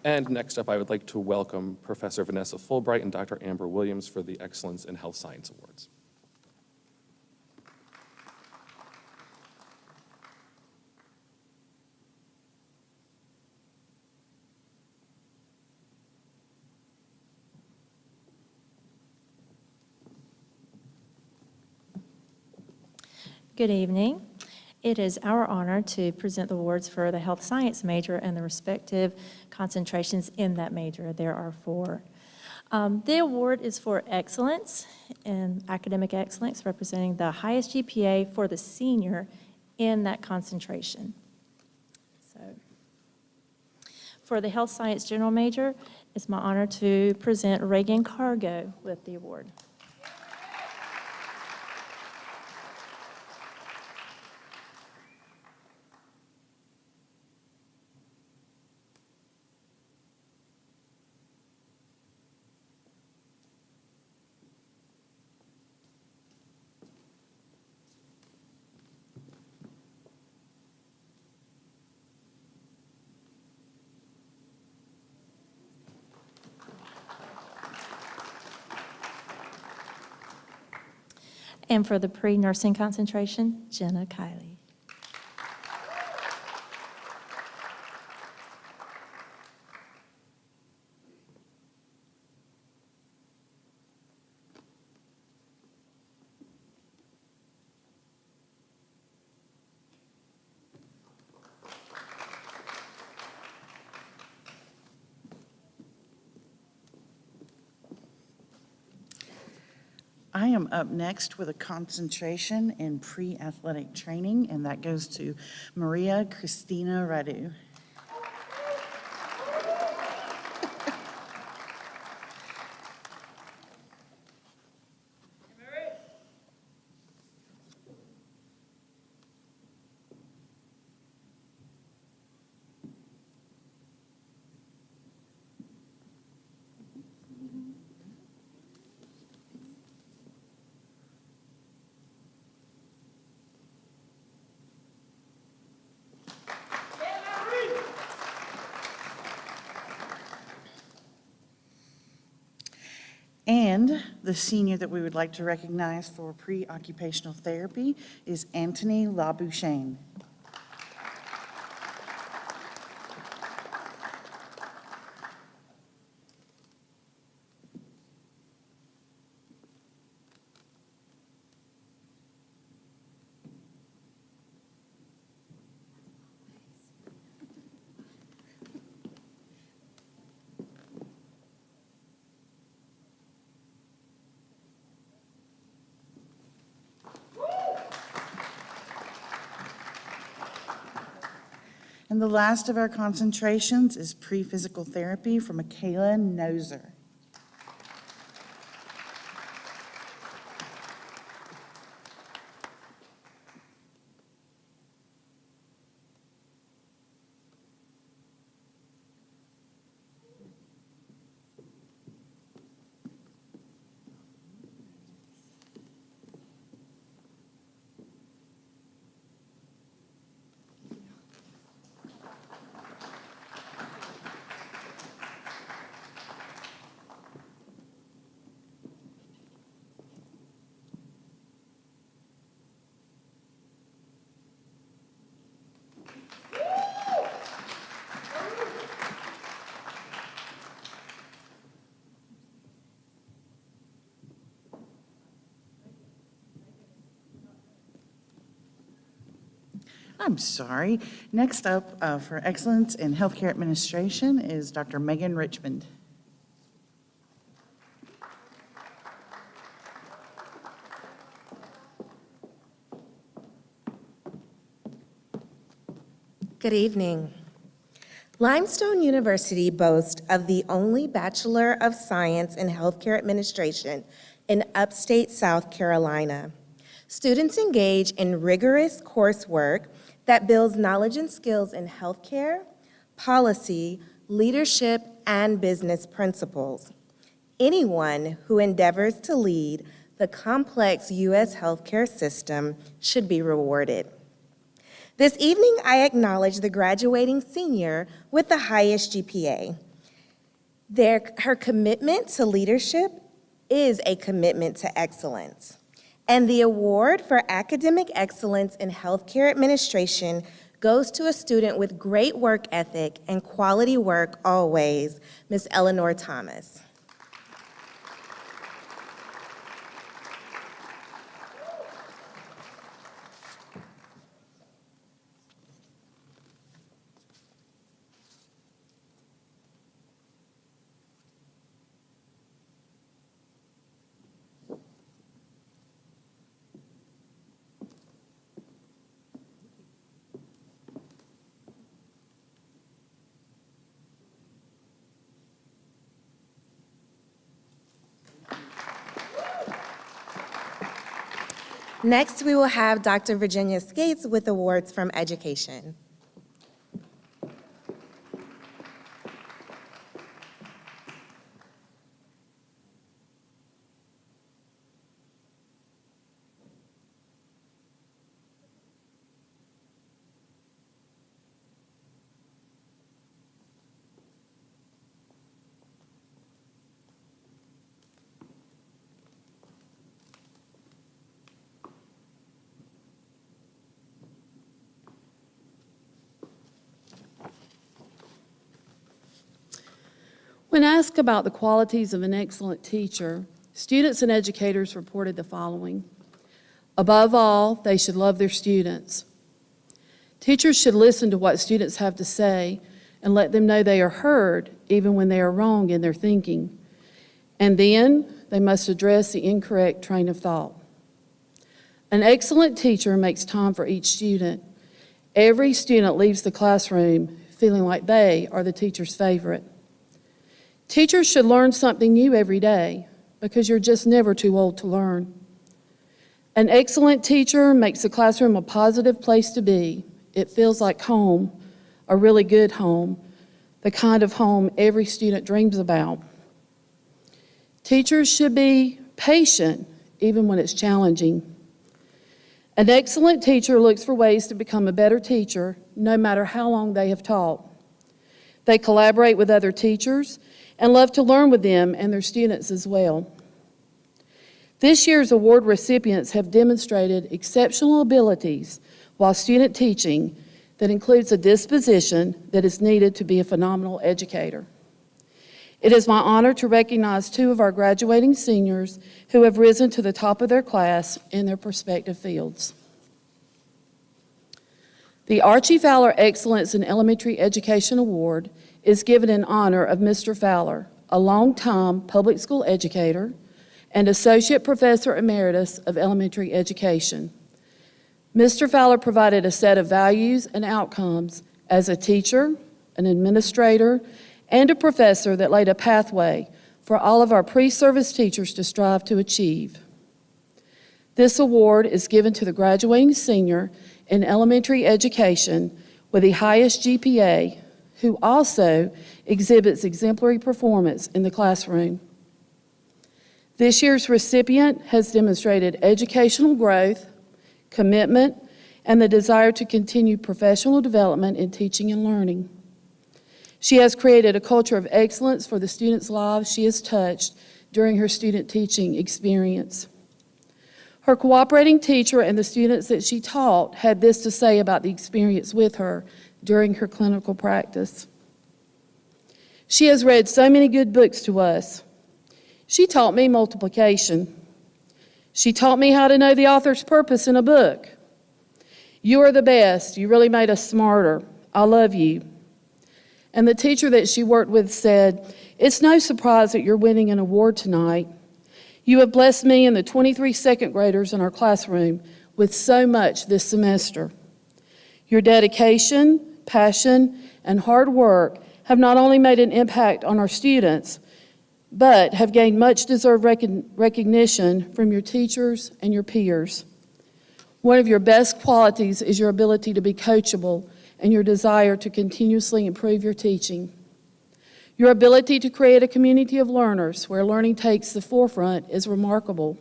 And next up, I would like to welcome Professor Vanessa Fulbright and Dr. Amber Williams for the Excellence in Health Science Awards. Good evening. It is our honor to present the awards for the health science major and the respective concentrations in that major. There are 4. The award is for excellence in academic excellence, representing the highest GPA for the senior in that concentration. So, for the health science general major, it's my honor to present Reagan Cargo with the award. And for the pre-nursing concentration, Jenna Kiley. I am up next with a concentration in pre-athletic training, and that goes to Maria Cristina Radu. And the senior that we would like to recognize for pre-occupational therapy is Anthony Labouchaine. And the last of our concentrations is pre-physical therapy for Michaela Noser. I'm sorry. Next up for Excellence in Healthcare Administration is Dr. Megan Richmond. Good evening. Limestone University boasts of the only Bachelor of Science in Healthcare Administration in upstate South Carolina. Students engage in rigorous coursework that builds knowledge and skills in healthcare, policy, leadership, and business principles. Anyone who endeavors to lead the complex U.S. healthcare system should be rewarded. This evening, I acknowledge the graduating senior with the highest GPA. Her commitment to leadership is a commitment to excellence. And the award for academic excellence in healthcare administration goes to a student with great work ethic and quality work always, Ms. Eleanor Thomas. Next, we will have Dr. Virginia Skates with awards from Education. When asked about the qualities of an excellent teacher, students and educators reported the following. Above all, they should love their students. Teachers should listen to what students have to say and let them know they are heard even when they are wrong in their thinking. And then they must address the incorrect train of thought. An excellent teacher makes time for each student. Every student leaves the classroom feeling like they are the teacher's favorite. Teachers should learn something new every day because you're just never too old to learn. An excellent teacher makes the classroom a positive place to be. It feels like home, a really good home, the kind of home every student dreams about. Teachers should be patient even when it's challenging. An excellent teacher looks for ways to become a better teacher no matter how long they have taught. They collaborate with other teachers and love to learn with them and their students as well. This year's award recipients have demonstrated exceptional abilities while student teaching that includes a disposition that is needed to be a phenomenal educator. It is my honor to recognize two of our graduating seniors who have risen to the top of their class in their respective fields. The Archie Fowler Excellence in Elementary Education Award is given in honor of Mr. Fowler, a longtime public school educator and Associate Professor Emeritus of Elementary Education. Mr. Fowler provided a set of values and outcomes as a teacher, an administrator, and a professor that laid a pathway for all of our pre-service teachers to strive to achieve. This award is given to the graduating senior in elementary education with the highest GPA, who also exhibits exemplary performance in the classroom. This year's recipient has demonstrated educational growth, commitment, and the desire to continue professional development in teaching and learning. She has created a culture of excellence for the students' lives she has touched during her student teaching experience. Her cooperating teacher and the students that she taught had this to say about the experience with her during her clinical practice. She has read so many good books to us. She taught me multiplication. She taught me how to know the author's purpose in a book. You are the best. You really made us smarter. I love you. And the teacher that she worked with said, "It's no surprise that you're winning an award tonight. You have blessed me and the 23 second graders in our classroom with so much this semester. Your dedication, passion, and hard work have not only made an impact on our students, but have gained much deserved recognition from your teachers and your peers. One of your best qualities is your ability to be coachable and your desire to continuously improve your teaching. Your ability to create a community of learners where learning takes the forefront is remarkable.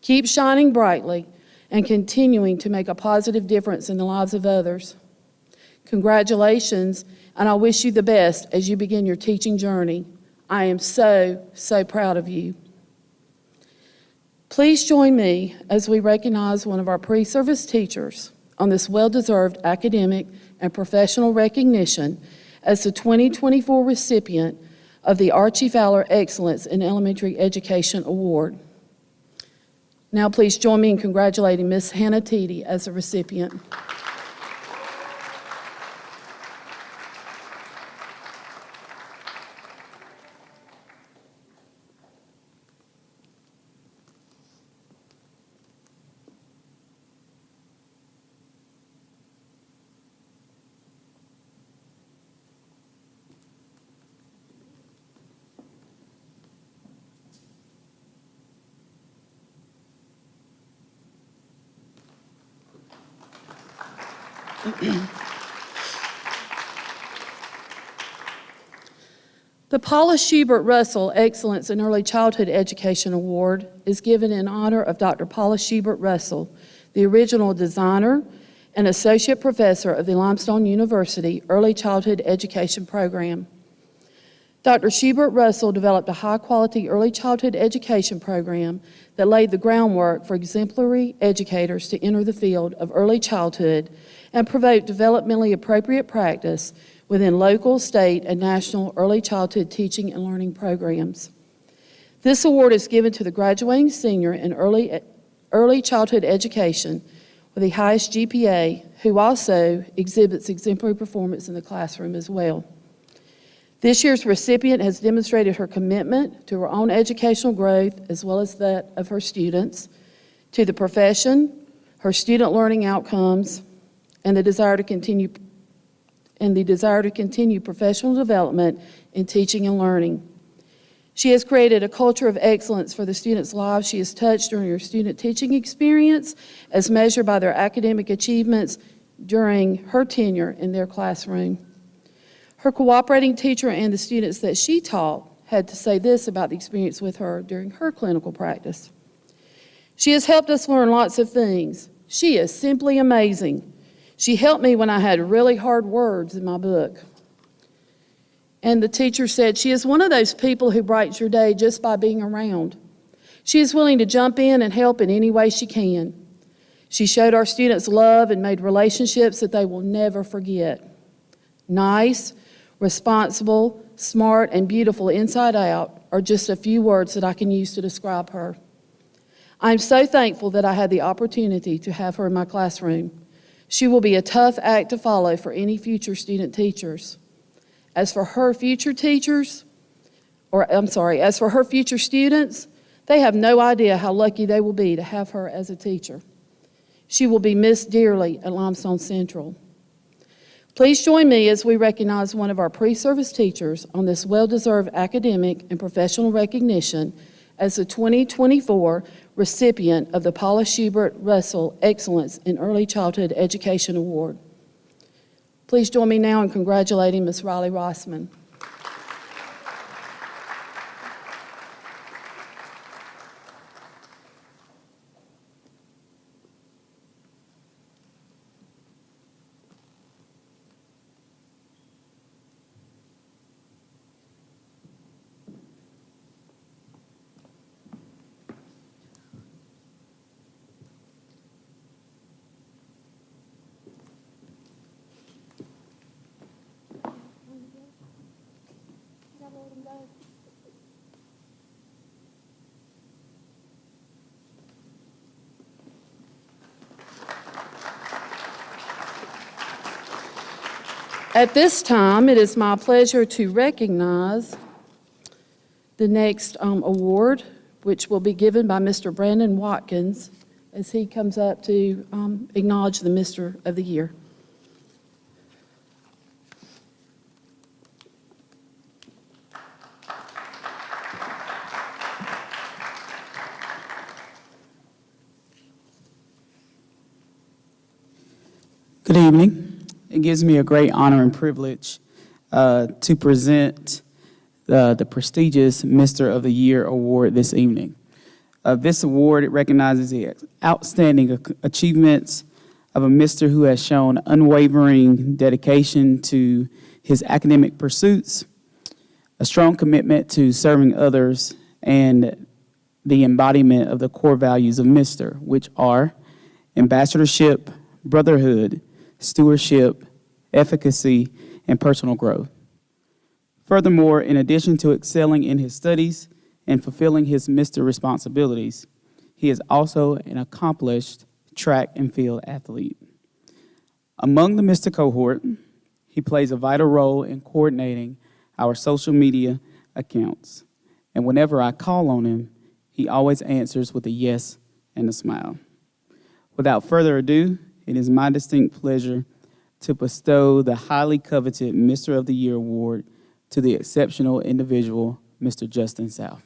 Keep shining brightly and continuing to make a positive difference in the lives of others. Congratulations, and I wish you the best as you begin your teaching journey. I am so, so proud of you." Please join me as we recognize one of our pre-service teachers on this well-deserved academic and professional recognition as the 2024 recipient of the Archie Fowler Excellence in Elementary Education Award. Now please join me in congratulating Ms. Hannah Teedy as the recipient. The Paula Schubert Russell Excellence in Early Childhood Education Award is given in honor of Dr. Paula Schubert Russell, the original designer and associate professor of the Limestone University Early Childhood Education Program. Dr. Schubert Russell developed a high-quality early childhood education program that laid the groundwork for exemplary educators to enter the field of early childhood and promote developmentally appropriate practice within local, state, and national early childhood teaching and learning programs. This award is given to the graduating senior in early childhood education with the highest GPA, who also exhibits exemplary performance in the classroom as well. This year's recipient has demonstrated her commitment to her own educational growth as well as that of her students, to the profession, her student learning outcomes, and the desire to continue professional development in teaching and learning. She has created a culture of excellence for the students' lives she has touched during her student teaching experience, as measured by their academic achievements during her tenure in their classroom. Her cooperating teacher and the students that she taught had to say this about the experience with her during her clinical practice. She has helped us learn lots of things. She is simply amazing. She helped me when I had really hard words in my book. And the teacher said, she is one of those people who brightens your day just by being around. She is willing to jump in and help in any way she can. She showed our students love and made relationships that they will never forget. Nice, responsible, smart, and beautiful inside out are just a few words that I can use to describe her. I'm so thankful that I had the opportunity to have her in my classroom. She will be a tough act to follow for any future student teachers. As for her future students, they have no idea how lucky they will be to have her as a teacher. She will be missed dearly at Limestone Central. Please join me as we recognize one of our pre-service teachers on this well-deserved academic and professional recognition as the 2024 recipient of the Paula Schubert Russell Excellence in Early Childhood Education Award. Please join me now in congratulating Ms. Riley Rossman. At this time, it is my pleasure to recognize the next award, which will be given by Mr. Brandon Watkins as he comes up to acknowledge the Mister of the Year. Good evening. It gives me a great honor and privilege to present the prestigious Mister of the Year award this evening. This award, it recognizes the outstanding achievements of a Mister who has shown unwavering dedication to his academic pursuits, a strong commitment to serving others, and the embodiment of the core values of Mister, which are ambassadorship, brotherhood, stewardship, efficacy, and personal growth. Furthermore, in addition to excelling in his studies and fulfilling his Mister responsibilities, he is also an accomplished track and field athlete. Among the Mister cohort, he plays a vital role in coordinating our social media accounts. And whenever I call on him, he always answers with a yes and a smile. Without further ado, it is my distinct pleasure to bestow the highly coveted Mister of the Year award to the exceptional individual, Mr. Justin South.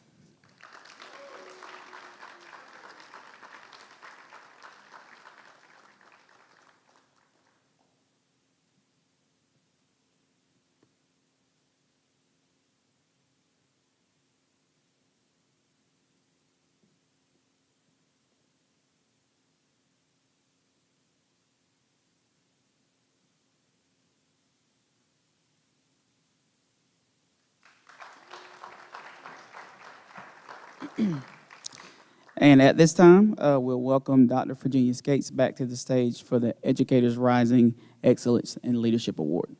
And at this time, we'll welcome Dr. Virginia Skates back to the stage for the Educators Rising Excellence in Leadership Award.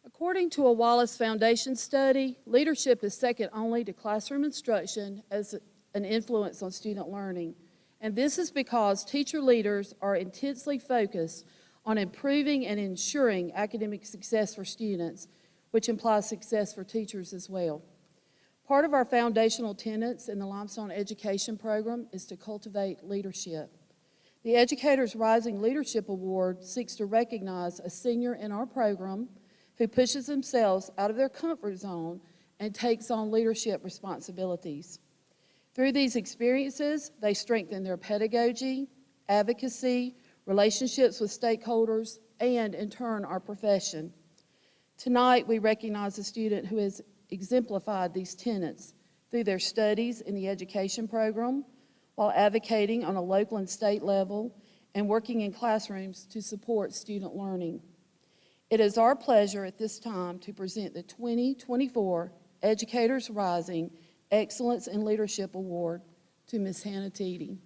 According to a Wallace Foundation study, leadership is second only to classroom instruction as an influence on student learning. And this is because teacher leaders are intensely focused on improving and ensuring academic success for students, which implies success for teachers as well. Part of our foundational tenets in the Limestone Education Program is to cultivate leadership. The Educators Rising Leadership Award seeks to recognize a senior in our program who pushes themselves out of their comfort zone and takes on leadership responsibilities. Through these experiences, they strengthen their pedagogy, advocacy, relationships with stakeholders, and in turn, our profession. Tonight, we recognize a student who has exemplified these tenets through their studies in the education program, while advocating on a local and state level, and working in classrooms to support student learning. It is our pleasure at this time to present the 2024 Educators Rising Excellence in Leadership Award to Ms. Hannah Teedy.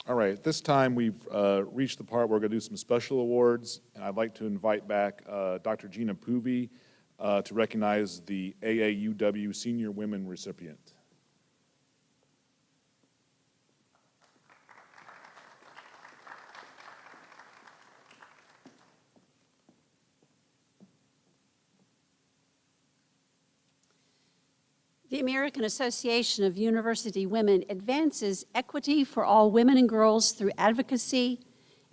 All right, at this time we've reached the part where we're going to do some special awards, and I'd like to invite back Dr. Gina Poovey to recognize the AAUW Senior Women recipient. The American Association of University Women advances equity for all women and girls through advocacy,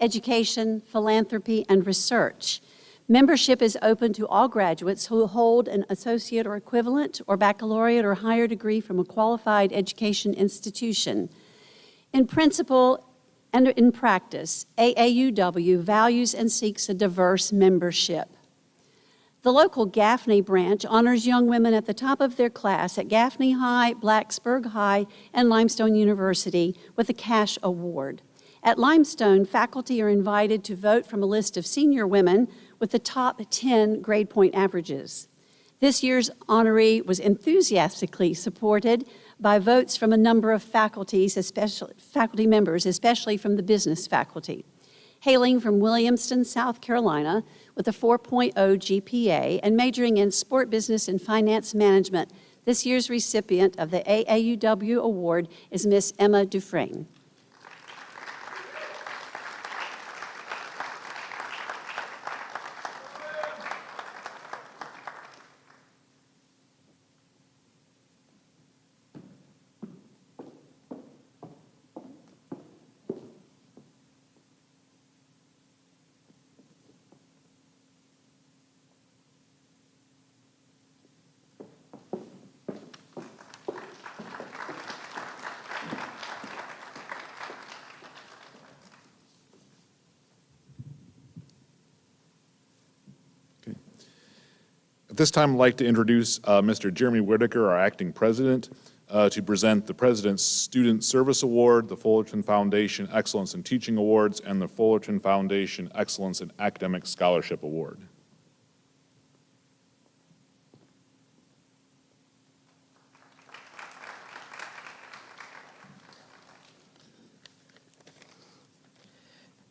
education, philanthropy, and research. Membership is open to all graduates who hold an associate or equivalent or baccalaureate or higher degree from a qualified education institution. In principle and in practice, AAUW values and seeks a diverse membership. The local Gaffney branch honors young women at the top of their class at Gaffney High, Blacksburg High, and Limestone University with a cash award. At Limestone, faculty are invited to vote from a list of senior women with the top 10 grade point averages. This year's honoree was enthusiastically supported by votes from a number of faculty members, especially from the business faculty. Hailing from Williamston, South Carolina, with a 4.0 GPA and majoring in sport business and finance management, this year's recipient of the AAUW Award is Miss Emma Dufresne. At this time, I'd like to introduce Mr. Jeremy Whitaker, our acting president, to present the President's Student Service Award, the Fullerton Foundation Excellence in Teaching Awards, and the Fullerton Foundation Excellence in Academic Scholarship Award.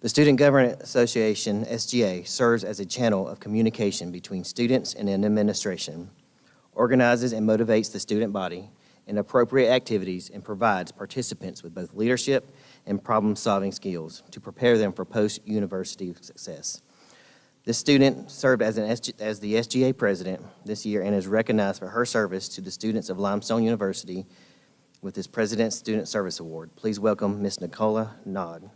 The Student Government Association, SGA, serves as a channel of communication between students and an administration, organizes and motivates the student body in appropriate activities, and provides participants with both leadership and problem-solving skills to prepare them for post-university success. This student served as the SGA president this year and is recognized for her service to the students of Limestone University with this President's Student Service Award. Please welcome Ms. Nicola Nod.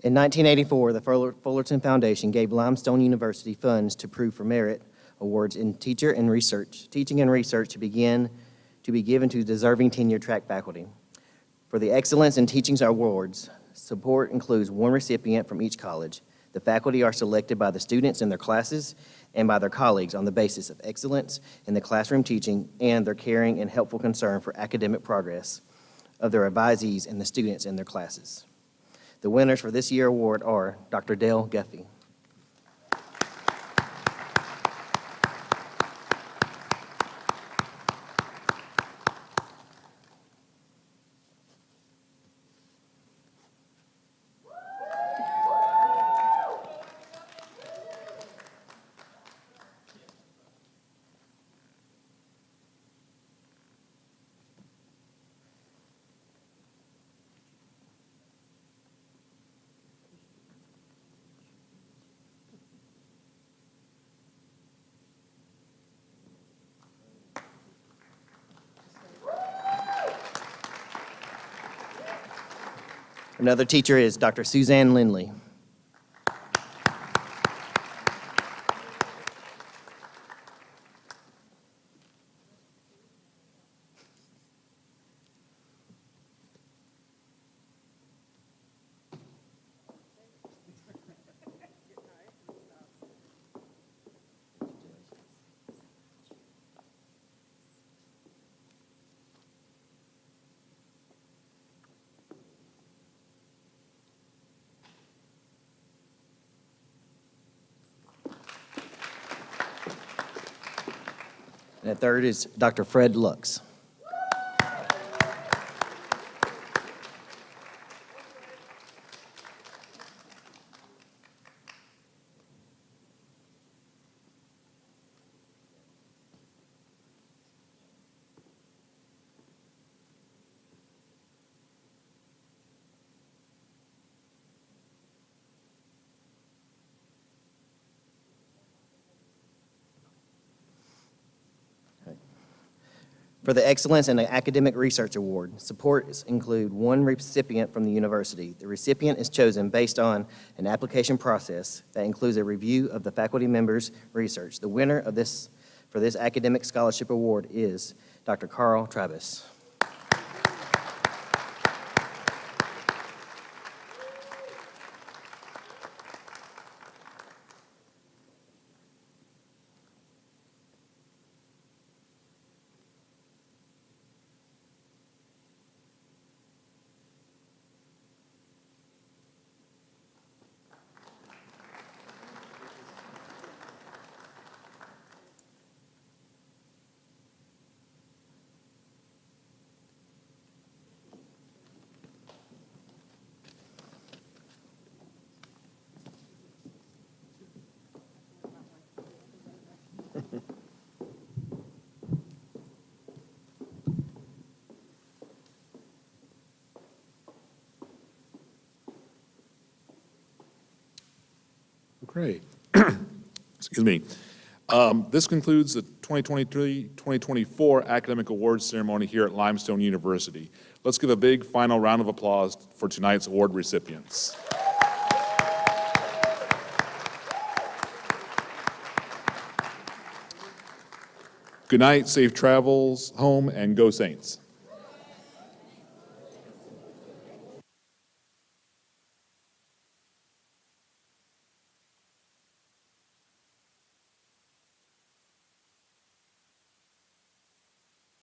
In 1984, the Fullerton Foundation gave Limestone University funds to Prove for Merit awards in teaching and research to be given to deserving tenure-track faculty. For the Excellence in Teaching Awards, support includes one recipient from each college. The faculty are selected by the students in their classes and by their colleagues on the basis of excellence in the classroom teaching and their caring and helpful concern for academic progress of their advisees and the students in their classes. The winners for this year's award are Dr. Dale Guffey. Another teacher is Dr. Suzanne Lindley. And the third is Dr. Fred Lux. For the Excellence in the Academic Research Award, supports include one recipient from the university. The recipient is chosen based on an application process that includes a review of the faculty members' research. The winner of for this Academic Scholarship Award is Dr. Carl Travis. Great. Excuse me. This concludes the 2023-2024 Academic Awards Ceremony here at Limestone University. Let's give a big final round of applause for tonight's award recipients. Good night, safe travels home, and go Saints.